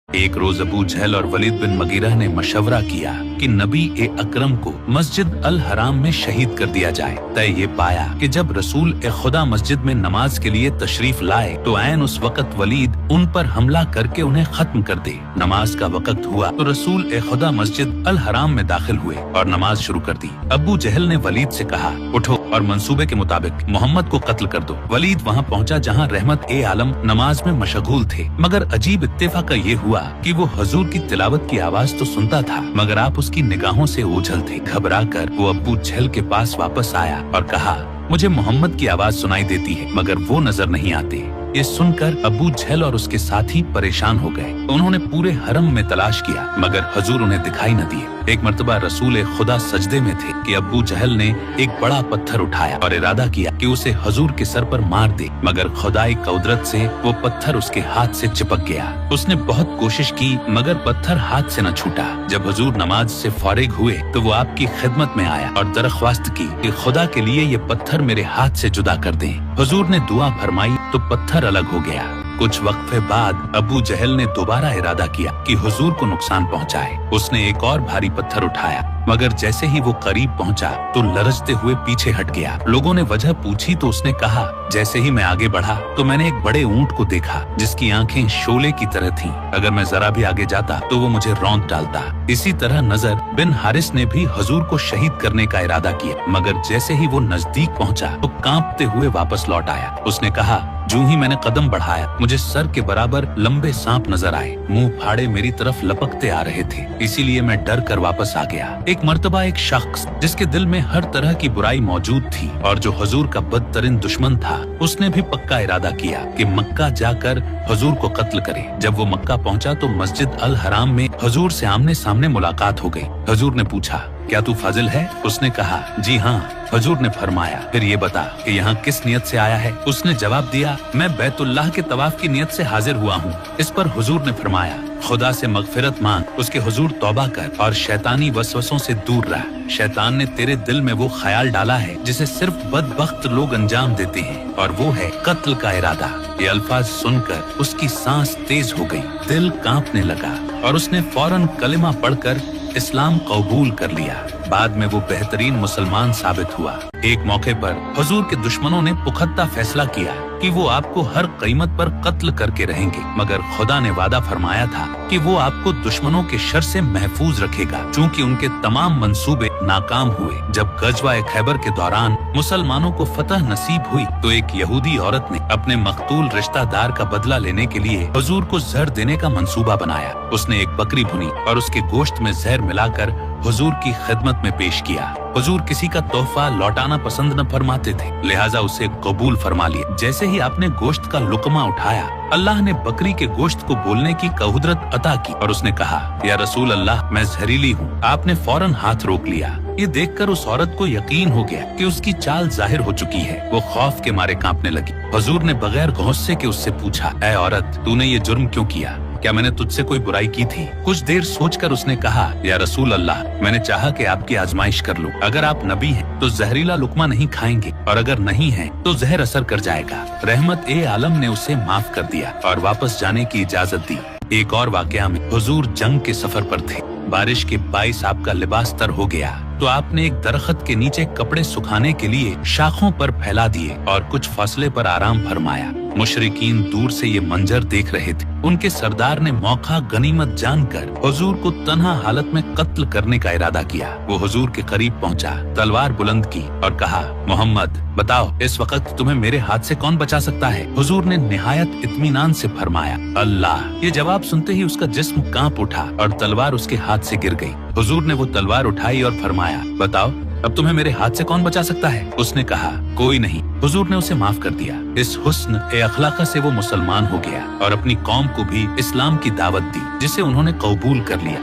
एक रोज अबू जहल और वलीद बिन मगीरा ने मशवरा किया कि नबी ए अकरम को मस्जिद अल हराम में शहीद कर दिया जाए। तय ये पाया कि जब रसूल ए खुदा मस्जिद में नमाज के लिए तशरीफ लाए तो ऐन उस वक्त वलीद उन पर हमला करके उन्हें खत्म कर दे। नमाज का वक्त हुआ तो रसूल ए खुदा मस्जिद अल हराम में दाखिल हुए और नमाज शुरू कर दी। अबू जहल ने वलीद से कहा, उठो और मंसूबे के मुताबिक मोहम्मद को कत्ल कर दो। वलीद वहाँ पहुँचा जहाँ रहमत ए आलम नमाज में मशगूल थे, मगर अजीब इत्तेफाक ये हुआ कि वो हजूर की तिलावत की आवाज तो सुनता था मगर आप उसकी निगाहों से ओझल थे। घबरा कर वो अबू जहल के पास वापस आया और कहा, मुझे मोहम्मद की आवाज सुनाई देती है मगर वो नजर नहीं आते। ये सुनकर अबू जहल और उसके साथी परेशान हो गए। उन्होंने पूरे हरम में तलाश किया मगर हुजूर उन्हें दिखाई न दिए। एक मर्तबा रसूल खुदा सजदे में थे कि अबू जहल ने एक बड़ा पत्थर उठाया और इरादा किया कि उसे हुजूर के सर पर मार दे, मगर खुदाई कुदरत से वो पत्थर उसके हाथ से चिपक गया। उसने बहुत कोशिश की मगर पत्थर हाथ से न छूटा। जब हुजूर नमाज से फारिग हुए तो वो आपकी खिदमत में आया और दरख्वास्त की कि खुदा के लिए ये पत्थर मेरे हाथ से जुदा कर दें। हुजूर ने दुआ फरमाई तो पत्थर अलग हो गया। कुछ वक्फे बाद अबू जहल ने दोबारा इरादा किया कि हुजूर को नुकसान पहुंचाए। उसने एक और भारी पत्थर उठाया मगर जैसे ही वो करीब पहुंचा तो लरजते हुए पीछे हट गया। लोगों ने वजह पूछी तो उसने कहा, जैसे ही मैं आगे बढ़ा तो मैंने एक बड़े ऊंट को देखा जिसकी आंखें शोले की तरह थीं। अगर मैं जरा भी आगे जाता तो वो मुझे रौंद डालता। इसी तरह नजर बिन हारिस ने भी हुजूर को शहीद करने का इरादा किया मगर जैसे ही वो नजदीक पहुंचा तो कांपते हुए वापस लौट आया। उसने कहा, जो ही मैंने कदम बढ़ाया मुझे सर के बराबर लंबे सांप नजर आए, मुंह फाड़े मेरी तरफ लपकते आ रहे थे, इसीलिए मैं डर कर वापस आ गया। एक मर्तबा एक शख्स जिसके दिल में हर तरह की बुराई मौजूद थी और जो हुजूर का बदतरीन दुश्मन था, उसने भी पक्का इरादा किया कि मक्का जाकर हुजूर को कत्ल करे। जब वो मक्का पहुंचा तो मस्जिद अल हराम में हुजूर से आमने सामने मुलाकात हो गई। हुजूर ने पूछा, क्या तू फाजिल है? उसने कहा, जी हाँ। हुजूर ने फरमाया, फिर ये बता कि यहाँ किस नियत से आया है? उसने जवाब दिया, मैं बैतुल्लाह के तवाफ की नियत से हाजिर हुआ हूँ। इस पर हुजूर ने फरमाया, खुदा से मगफिरत मांग, उसके हुजूर तौबा कर और शैतानी वसवसों से दूर रह। शैतान ने तेरे दिल में वो ख्याल डाला है जिसे सिर्फ बदबख्त लोग अंजाम देते हैं और वो है कत्ल का इरादा। ये अल्फाज सुनकर उसकी सांस तेज हो गई, दिल कांपने लगा और उसने फौरन कलिमा पढ़कर इस्लाम कबूल कर लिया। बाद में वो बेहतरीन मुसलमान साबित हुआ। एक मौके पर हुजूर के दुश्मनों ने पुख्ता फैसला किया कि वो आपको हर कीमत पर कत्ल करके रहेंगे, मगर खुदा ने वादा फरमाया था कि वो आपको दुश्मनों के शर से महफूज रखेगा। चूँकि उनके तमाम मंसूबे नाकाम हुए, जब गजवा खैबर के दौरान मुसलमानों को फतह नसीब हुई तो एक यहूदी औरत ने अपने मकतूल रिश्तेदार का बदला लेने के लिए हुजूर को जहर देने का मंसूबा बनाया। उसने एक बकरी भुनी और उसके गोश्त में जहर मिलाकर हुजूर की खिदमत में पेश किया। हुजूर किसी का तोहफा लौटाना पसंद न फरमाते थे, लिहाजा उसे कबूल फरमा लिया। जैसे ही आपने गोश्त का लुकमा उठाया, अल्लाह ने बकरी के गोश्त को बोलने की कुदरत अता की और उसने कहा, या रसूल अल्लाह, मैं जहरीली हूँ। आपने फौरन हाथ रोक लिया। ये देखकर उस औरत को यकीन हो गया कि उसकी चाल जाहिर हो चुकी है। वो खौफ के मारे कांपने लगी। हुजूर ने बगैर गुस्से के उससे पूछा, ऐ औरत, तूने ये जुर्म क्यों किया? क्या मैंने तुझसे कोई बुराई की थी? कुछ देर सोचकर उसने कहा, या रसूल अल्लाह, मैंने चाहा कि आपकी आजमाइश कर लूं। अगर आप नबी हैं तो जहरीला लुकमा नहीं खाएंगे और अगर नहीं हैं तो जहर असर कर जाएगा। रहमत ए आलम ने उसे माफ कर दिया और वापस जाने की इजाजत दी। एक और वाकया में हुजूर जंग के सफर पर थे। बारिश के बाइस आपका लिबास तर हो गया तो आपने एक दरख्त के नीचे कपड़े सुखाने के लिए शाखों पर फैला दिए और कुछ फासले पर आराम फरमाया। मुशरिकीन दूर से ये मंजर देख रहे थे। उनके सरदार ने मौका गनीमत जानकर हुजूर को तन्हा हालत में कत्ल करने का इरादा किया। वो हुजूर के करीब पहुंचा, तलवार बुलंद की और कहा, मोहम्मद, बताओ इस वक्त तुम्हें मेरे हाथ से कौन बचा सकता है? हुजूर ने निहायत इत्मीनान से फरमाया, अल्लाह। ये जवाब सुनते ही उसका जिस्म कांप उठा और तलवार उसके हाथ से गिर गई। हुजूर ने वो तलवार उठाई और फरमाया, बताओ अब तुम्हें मेरे हाथ से कौन बचा सकता है? उसने कहा, कोई नहीं। हुजूर ने उसे माफ कर दिया। इस हुस्न ए अखलाका से वो मुसलमान हो गया और अपनी कौम को भी इस्लाम की दावत दी, जिसे उन्होंने कबूल कर लिया।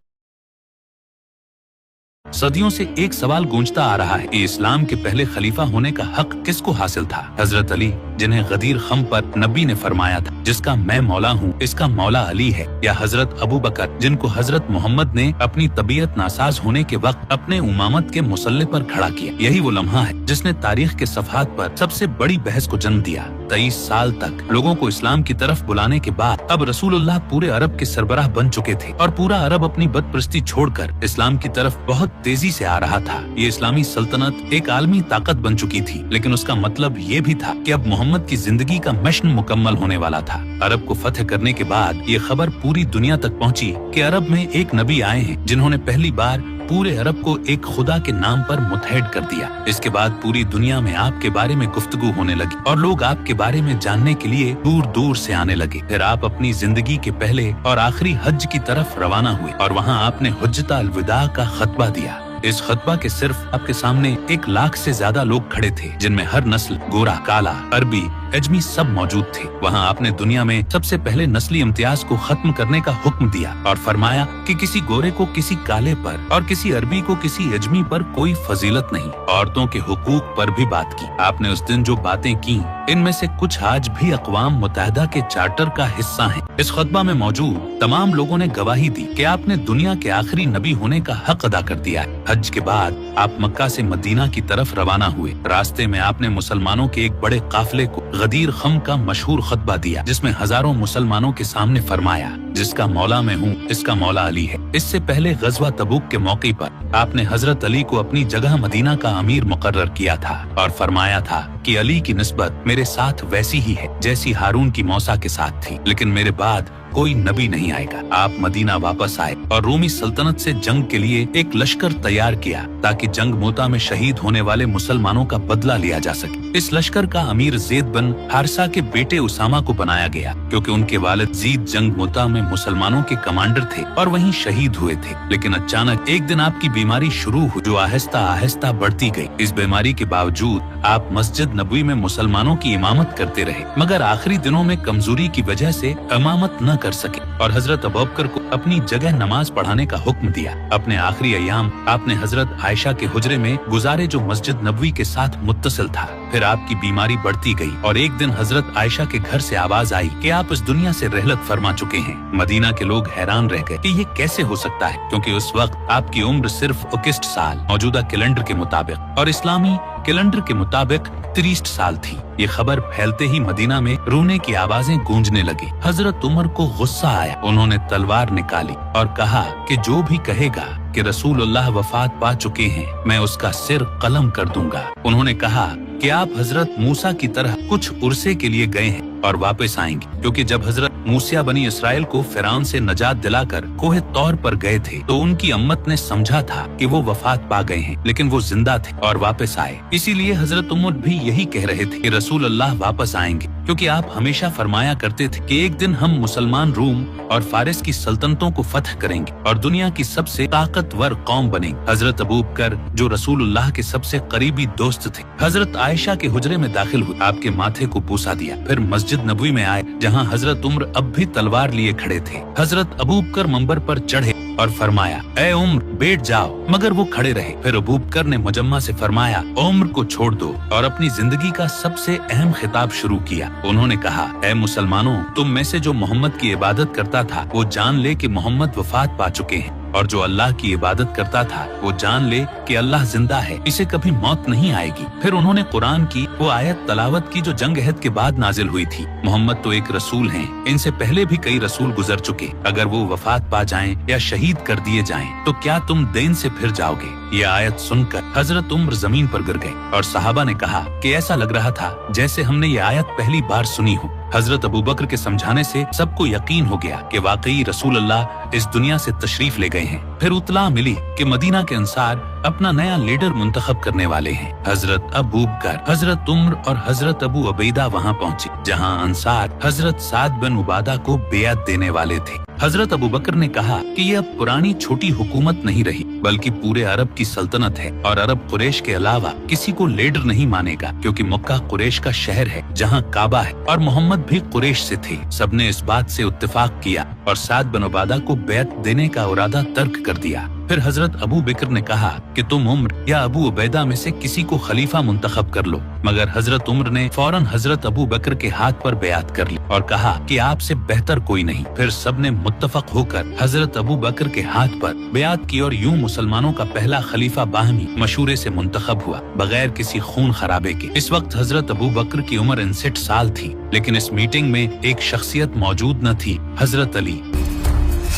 सदियों से एक सवाल गूंजता आ रहा है कि इस्लाम के पहले खलीफा होने का हक किसको हासिल था? हजरत अली, जिन्हें गदीर खम पर नबी ने फरमाया था, जिसका मैं मौला हूँ इसका मौला अली है, या हजरत अबू बकर, जिनको हजरत मोहम्मद ने अपनी तबीयत नासाज होने के वक्त अपने उमामत के मुसल्ले पर खड़ा किया? यही वो लम्हा है जिसने तारीख के सफहात पर सबसे बड़ी बहस को जन्म दिया। 23 साल तक लोगों को इस्लाम की तरफ बुलाने के बाद अब रसूलुल्लाह पूरे अरब के सरबराह बन चुके थे और पूरा अरब अपनी बदपरस्ती छोड़कर इस्लाम की तरफ बहुत तेजी से आ रहा था। ये इस्लामी सल्तनत एक आलमी ताकत बन चुकी थी, लेकिन उसका मतलब ये भी था कि अब मोहम्मद की जिंदगी का मिशन मुकम्मल होने वाला था। अरब को फतह करने के बाद ये खबर पूरी दुनिया तक पहुंची कि अरब में एक नबी आए हैं जिन्होंने पहली बार पूरे अरब को एक खुदा के नाम पर मुतहद कर दिया। इसके बाद पूरी दुनिया में आपके बारे में गुफ्तगू होने लगी और लोग आपके बारे में जानने के लिए दूर दूर से आने लगे। फिर आप अपनी जिंदगी के पहले और आखिरी हज की तरफ रवाना हुए और वहाँ आपने हुज्जत अल-विदा का खतबा दिया। इस खतबा के सिर्फ आपके सामने 1 लाख से ज्यादा लोग खड़े थे, जिनमें हर नस्ल, गोरा, काला, अरबी, अजमी सब मौजूद थे। वहाँ आपने दुनिया में सबसे पहले नस्ली इम्तियाज को खत्म करने का हुक्म दिया और फरमाया कि किसी गोरे को किसी काले पर और किसी अरबी को किसी अजमी पर कोई फजीलत नहीं। औरतों के हुकूक पर भी बात की। आपने उस दिन जो बातें की इनमें से कुछ आज भी अक़वाम मुत्तहिदा के चार्टर का हिस्सा हैं। इस खुतबा में मौजूद तमाम लोगों ने गवाही दी कि आपने दुनिया के आखिरी नबी होने का हक अदा कर दिया है। हज के बाद आप मक्का से मदीना की तरफ रवाना हुए। रास्ते में आपने मुसलमानों के एक बड़े काफिले को गदीर खम का मशहूर खुतबा दिया, जिसमें हजारों मुसलमानों के सामने फरमाया, जिसका मौला मैं हूँ, इसका मौला अली है। इससे पहले गज़वा तबूक के मौके पर आपने हजरत अली को अपनी जगह मदीना का अमीर मुकर्रर किया था और फरमाया था कि अली की निस्बत मेरे साथ वैसी ही है जैसी हारून की मौसा के साथ थी, लेकिन मेरे बाद कोई नबी नहीं आएगा। आप मदीना वापस आए और रूमी सल्तनत से जंग के लिए एक लश्कर तैयार किया ताकि जंग मोता में शहीद होने वाले मुसलमानों का बदला लिया जा सके। इस लश्कर का अमीर ज़ैद बिन हारिसा के बेटे उसामा को बनाया गया, क्योंकि उनके वालिद ज़ीद जंग मोता में मुसलमानों के कमांडर थे और वहीं शहीद हुए थे। लेकिन अचानक एक दिन आपकी बीमारी शुरू हुई, जो आहिस्ता आहिस्ता बढ़ती गई। इस बीमारी के बावजूद आप मस्जिद नबवी में मुसलमानों की इमामत करते रहे, मगर आखिरी दिनों में कमजोरी की वजह से इमामत न कर सके और हजरत अबू बकर को अपनी जगह नमाज पढ़ाने का हुक्म दिया। अपने आखिरी अयाम आपने हजरत आयशा के हुजरे में गुजारे, जो मस्जिद नबवी के साथ मुत्तसिल था। फिर आपकी बीमारी बढ़ती गई और एक दिन हजरत आयशा के घर से आवाज आई कि आप इस दुनिया से रहलत फरमा चुके हैं। मदीना के लोग हैरान रह गए कि ये कैसे हो सकता है, क्योंकि उस वक्त आपकी उम्र सिर्फ 21 साल मौजूदा कैलेंडर के मुताबिक और इस्लामी कैलेंडर के मुताबिक 63 साल थी। ये खबर फैलते ही मदीना में रोने की आवाजें गूंजने लगी। हजरत उमर को गुस्सा आया। उन्होंने तलवार निकाली और कहा कि जो भी कहेगा कि रसूलुल्लाह वफात पा चुके हैं, मैं उसका सिर कलम कर दूंगा। उन्होंने कहा कि आप हजरत मूसा की तरह कुछ उर्से के लिए गए हैं और वापस आएंगे, क्योंकि जब हजरत मूसा बनी इसराइल को फिरौन से नजात दिलाकर कोहे तौर पर गए थे तो उनकी अम्मत ने समझा था कि वो वफात पा गए हैं, लेकिन वो जिंदा थे और वापस आए। इसीलिए हजरत उमर भी यही कह रहे थे कि रसूलुल्लाह वापस आएंगे, क्योंकि आप हमेशा फरमाया करते थे कि एक दिन हम मुसलमान रूम और फारिस की सल्तनतों को फतह करेंगे और दुनिया की सबसे ताकतवर कौम बनेंगे। हजरत अबू बकर, जो रसूलुल्लाह के सबसे करीबी दोस्त थे, हजरत आयशा के हुजरे में दाखिल हुए, आपके माथे को पूसा दिया। फिर मस्जिद नबवी में आए, जहाँ हजरत उम्र अब भी तलवार लिए खड़े थे। हजरत अबू बकर मंबर पर चढ़े और फरमाया, ए उम्र बैठ जाओ, मगर वो खड़े रहे। फिर अबू बकर ने मुजम्मा से फरमाया, उम्र को छोड़ दो, और अपनी जिंदगी का सबसे अहम खिताब शुरू किया। उन्होंने कहा, ए मुसलमानों, तुम में से जो मोहम्मद की इबादत करता था वो जान ले कि मोहम्मद वफात पा चुके हैं, और जो अल्लाह की इबादत करता था वो जान ले कि अल्लाह जिंदा है, इसे कभी मौत नहीं आएगी। फिर उन्होंने कुरान की वो आयत तलावत की जो जंग अहद के बाद नाजिल हुई थी। मोहम्मद तो एक रसूल हैं, इनसे पहले भी कई रसूल गुजर चुके, अगर वो वफात पा जाएं या शहीद कर दिए जाएं तो क्या तुम दीन से फिर जाओगे? ये आयत सुनकर हजरत उम्र जमीन पर गिर गए और सहाबा ने कहा कि ऐसा लग रहा था जैसे हमने ये आयत पहली बार सुनी हो। हजरत अबू बकर के समझाने से सबको यकीन हो गया कि वाकई रसूलुल्लाह इस दुनिया से तशरीफ ले गए हैं। फिर उतला मिली कि मदीना के अंसार अपना नया लीडर मुंतखब करने वाले हैं। हजरत अबू बकर, हजरत उम्र और हजरत अबू उबैदा वहाँ पहुँचे, जहाँ अंसार हजरत साद बिन उबादा को बेअत देने वाले थे। हजरत अबू बकर ने कहा कि ये अब पुरानी छोटी हुकूमत नहीं रही, बल्कि पूरे अरब की सल्तनत है, और अरब कुरैश के अलावा किसी को लीडर नहीं मानेगा, क्योंकि मक्का कुरैश का शहर है जहाँ काबा है, और मोहम्मद भी कुरैश से थे। सबने इस बात से इत्तेफाक किया और साद बिन उबादा को बेअत देने का इरादा तर्क कर दिया। फिर हजरत अबू बकर ने कहा कि तुम उम्र या अबू उबैदा में से किसी को खलीफा मुंतखब कर लो, मगर हजरत उम्र ने फौरन हजरत अबू बकर के हाथ पर बेअत कर ली और कहा कि आपसे बेहतर कोई नहीं। फिर सबने मुत्तफक होकर हजरत अबू बकर के हाथ पर बेअत की और यूं मुसलमानों का पहला खलीफा बाहमी मशूरे से मुंतखब हुआ, बगैर किसी खून खराबे के। इस वक्त हजरत अबू बकर की उम्र 59 साल थी, लेकिन इस मीटिंग में एक शख्सियत मौजूद न थी, हजरत अली,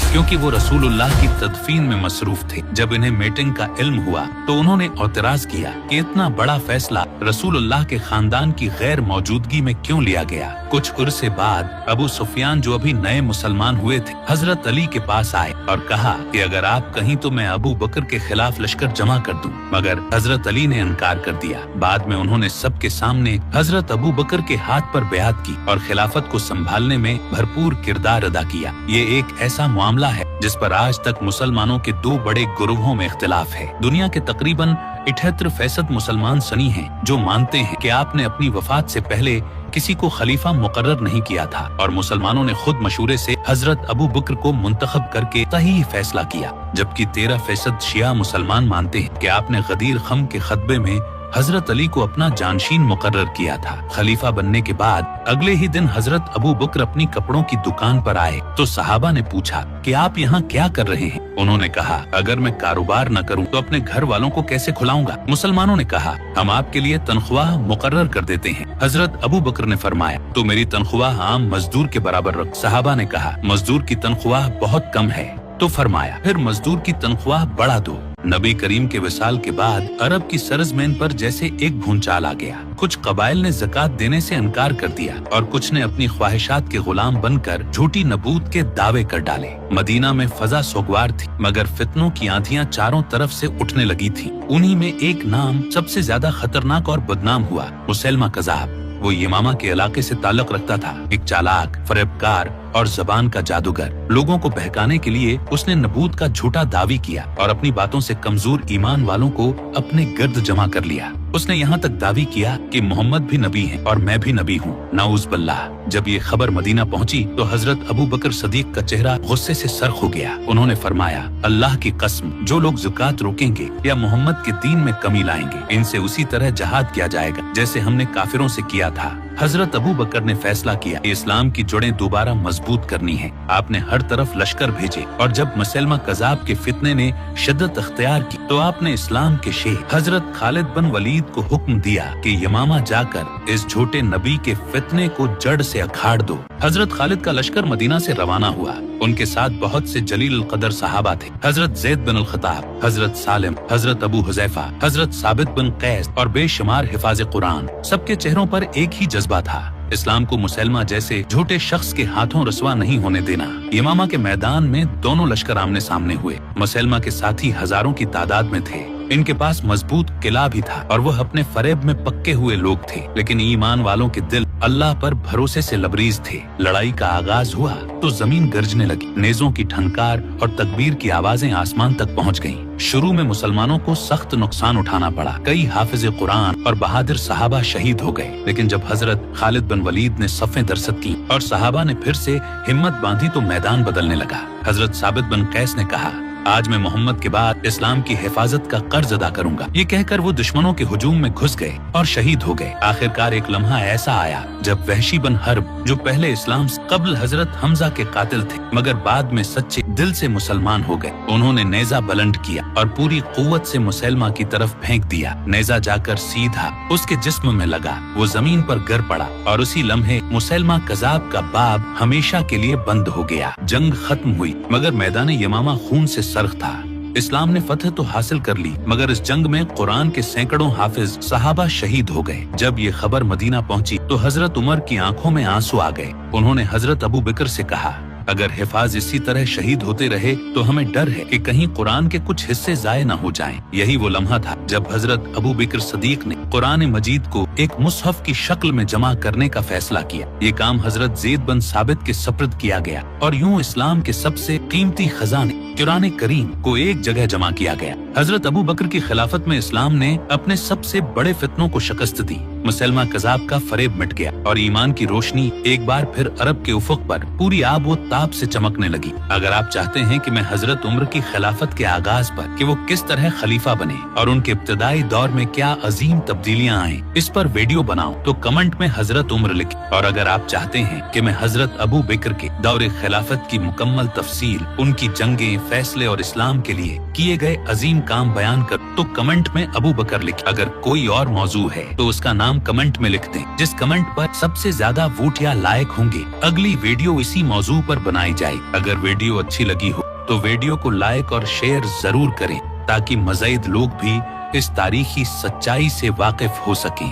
क्योंकि वो रसूलुल्लाह की तदफीन में मसरूफ थे। जब इन्हें मीटिंग का इल्म हुआ तो उन्होंने एतराज किया कि इतना बड़ा फैसला रसूलुल्लाह के खानदान की गैर मौजूदगी में क्यों लिया गया। कुछ अरसे बाद अबू सुफियान, जो अभी नए मुसलमान हुए थे, हजरत अली के पास आए और कहा कि अगर आप कहीं तो मैं अबू बकर के खिलाफ लश्कर जमा कर दूं, मगर हजरत अली ने इनकार कर दिया। बाद में उन्होंने सबके सामने हजरत अबू बकर के हाथ पर बेअत की और खिलाफत को संभालने में भरपूर किरदार अदा किया। ये एक ऐसा मामला मामला है जिस पर आज तक मुसलमानों के दो बड़े गुरुओं में इख्तिलाफ है। दुनिया के तकरीबन 78% मुसलमान सनी हैं जो मानते हैं कि आपने अपनी वफात से पहले किसी को खलीफा मुकर्रर नहीं किया था और मुसलमानों ने खुद मशूरे से हजरत अबू बकर को मुंतखब करके सही फैसला किया, जबकि 13% शिया मुसलमान मानते हैं कि आपने गदीर खम के खतबे में हजरत अली को अपना जानशीन मुकर्रर किया था। खलीफा बनने के बाद अगले ही दिन हजरत अबू बकर अपनी कपड़ों की दुकान पर आए तो सहाबा ने पूछा कि आप यहाँ क्या कर रहे हैं? उन्होंने कहा, अगर मैं कारोबार न करूँ तो अपने घर वालों को कैसे खुलाऊंगा? मुसलमानों ने कहा, हम आपके लिए तनख्वाह मुकर्रर कर देते हैं। हजरत अबू बकर ने फरमाया, तो मेरी तनख्वाह आम मजदूर के बराबर रख। सहाबा ने कहा, मजदूर की तनख्वाह बहुत कम है। तो फरमाया, फिर मजदूर की तनख्वाह बढ़ा दो। नबी करीम के विसाल के बाद अरब की सरजमीन पर जैसे एक भूचाल आ गया। कुछ कबाइल ने ज़कात देने से इनकार कर दिया और कुछ ने अपनी ख्वाहिशात के गुलाम बनकर झूठी नबूत के दावे कर डाले। मदीना में फजा सोगवार थी, मगर फितनों की आंधियां चारों तरफ से उठने लगी थी। उन्हीं में एक नाम सबसे ज्यादा खतरनाक और बदनाम हुआ, मुसैलमा कज़ाब। वो यमामा के इलाके से ताल्लुक रखता था। एक चालाक, फरेबकार और जबान का जादूगर। लोगों को बहकाने के लिए उसने नबूत का झूठा दावी किया और अपनी बातों से कमजोर ईमान वालों को अपने गर्द जमा कर लिया। उसने यहाँ तक दावी किया कि मोहम्मद भी नबी हैं और मैं भी नबी हूँ। नाउज़ बिल्लाह। जब ये खबर मदीना पहुँची तो हजरत अबू बकर सदीक का चेहरा गुस्से से सरख हो गया। उन्होंने फरमाया, अल्लाह की कसम, जो लोग ज़कात रोकेंगे या मोहम्मद के दीन में कमी लाएंगे, इनसे उसी तरह जहाद किया जाएगा जैसे हमने काफिरों से किया था। हजरत अबू बकर ने फैसला किया कि इस्लाम की जड़ें दोबारा मजबूत करनी है। आपने हर तरफ लश्कर भेजे और जब मुसैलमा कज़ाब के फितने ने शिद्दत अख्तियार की तो आपने इस्लाम के शेख हजरत खालिद बिन वलीद को हुक्म दिया कि यमामा जाकर इस झूठे नबी के फितने को जड़ से अखाड़ दो। हजरत खालिद का लश्कर मदीना से रवाना हुआ। उनके साथ बहुत से जलील कदर सहाबा थे। हजरत ज़ैद बिन अल-खत्ताब, हजरत सालिम, हजरत अबू हुज़ैफा, हजरत साबित बिन कैस और बेशुमार हिफाज कुरान। सबके चेहरों पर एक ही जज्बा था, इस्लाम को मुसैलमा जैसे झूठे शख्स के हाथों रसवा नहीं होने देना। यमामा के मैदान में दोनों लश्कर आमने सामने हुए। मुसैलमा के साथी हजारों की तादाद में थे। इनके पास मजबूत किला भी था और वह अपने फरेब में पक्के हुए लोग थे, लेकिन ईमान वालों के दिल अल्लाह पर भरोसे से लबरीज थे। लड़ाई का आगाज हुआ तो जमीन गरजने लगी। नेज़ों की ठनकार और तकबीर की आवाजें आसमान तक पहुंच गईं। शुरू में मुसलमानों को सख्त नुकसान उठाना पड़ा। कई हाफिज कुरान और बहादुर सहाबा शहीद हो गए, लेकिन जब हजरत खालिद बिन वलीद ने सफ़ें दरसत की और सहाबा ने फिर से हिम्मत बांधी तो मैदान बदलने लगा। हजरत साबित बिन कैस ने कहा, आज मैं मोहम्मद के बाद इस्लाम की हिफाजत का कर्ज अदा करूंगा। ये कहकर वो दुश्मनों के हुजूम में घुस गए और शहीद हो गए। आखिरकार एक लम्हा ऐसा आया जब वहशी बिन हर्ब, जो पहले इस्लाम से कब्ल हजरत हमजा के कातिल थे मगर बाद में सच्चे दिल से मुसलमान हो गए, उन्होंने नेजा बुलंद किया और पूरी कुव्वत से मुसैलमा की तरफ फेंक दिया। नेजा जाकर सीधा उसके जिस्म में लगा। वो जमीन पर गिर पड़ा और उसी लम्हे मुसैलमा कज़ाब का बाब हमेशा के लिए बंद हो गया। जंग खत्म हुई मगर मैदान यमामा खून से सर्ख था। इस्लाम ने फतह तो हासिल कर ली मगर इस जंग में कुरान के सैकड़ों हाफिज सहाबा शहीद हो गए। जब ये खबर मदीना पहुंची तो हजरत उमर की आंखों में आंसू आ गए। उन्होंने हजरत अबू बकर से कहा, अगर हिफाज इसी तरह शहीद होते रहे तो हमें डर है कि कहीं कुरान के कुछ हिस्से जाए न हो जाएं। यही वो लम्हा था जब हजरत अबू बकर सदीक ने कुरान मजीद को एक मुसहफ की शक्ल में जमा करने का फैसला किया। ये काम हजरत ज़ैद बिन साबित के सपुर्द किया गया और यूं इस्लाम के सबसे कीमती खजाने कुरान करीम को एक जगह जमा किया गया। हजरत अबू बकर की खिलाफत में इस्लाम ने अपने सबसे बड़े फितनों को शिकस्त दी। मुसैलमा कज़ाब का फरेब मिट गया और ईमान की रोशनी एक बार फिर अरब के उफुक पर पूरी आब व ताब से चमकने लगी। अगर आप चाहते हैं कि मैं हजरत उमर की खिलाफत के आगाज पर कि वो किस तरह खलीफा बने और उनके इब्तदाई दौर में क्या अजीम तब्दीलियां आए, इस पर वीडियो बनाऊं तो कमेंट में हजरत उमर लिखें। और अगर आप चाहते हैं कि मैं हजरत अबू बकर के दौरे खिलाफत की मुकम्मल तफसील, उनकी जंगें, फैसले और इस्लाम के लिए किए गए अजीम काम बयान कर तो कमेंट में अबू बकर लिखें। अगर कोई और मौजू है तो उसका नाम कमेंट में लिख दें। जिस कमेंट पर सबसे ज्यादा वोट या लाइक होंगे अगली वीडियो इसी मौजू पर बनाई जाए। अगर वीडियो अच्छी लगी हो तो वीडियो को लाइक और शेयर जरूर करें ताकि मज़ीद लोग भी इस तारीखी सच्चाई से वाकिफ हो सकें।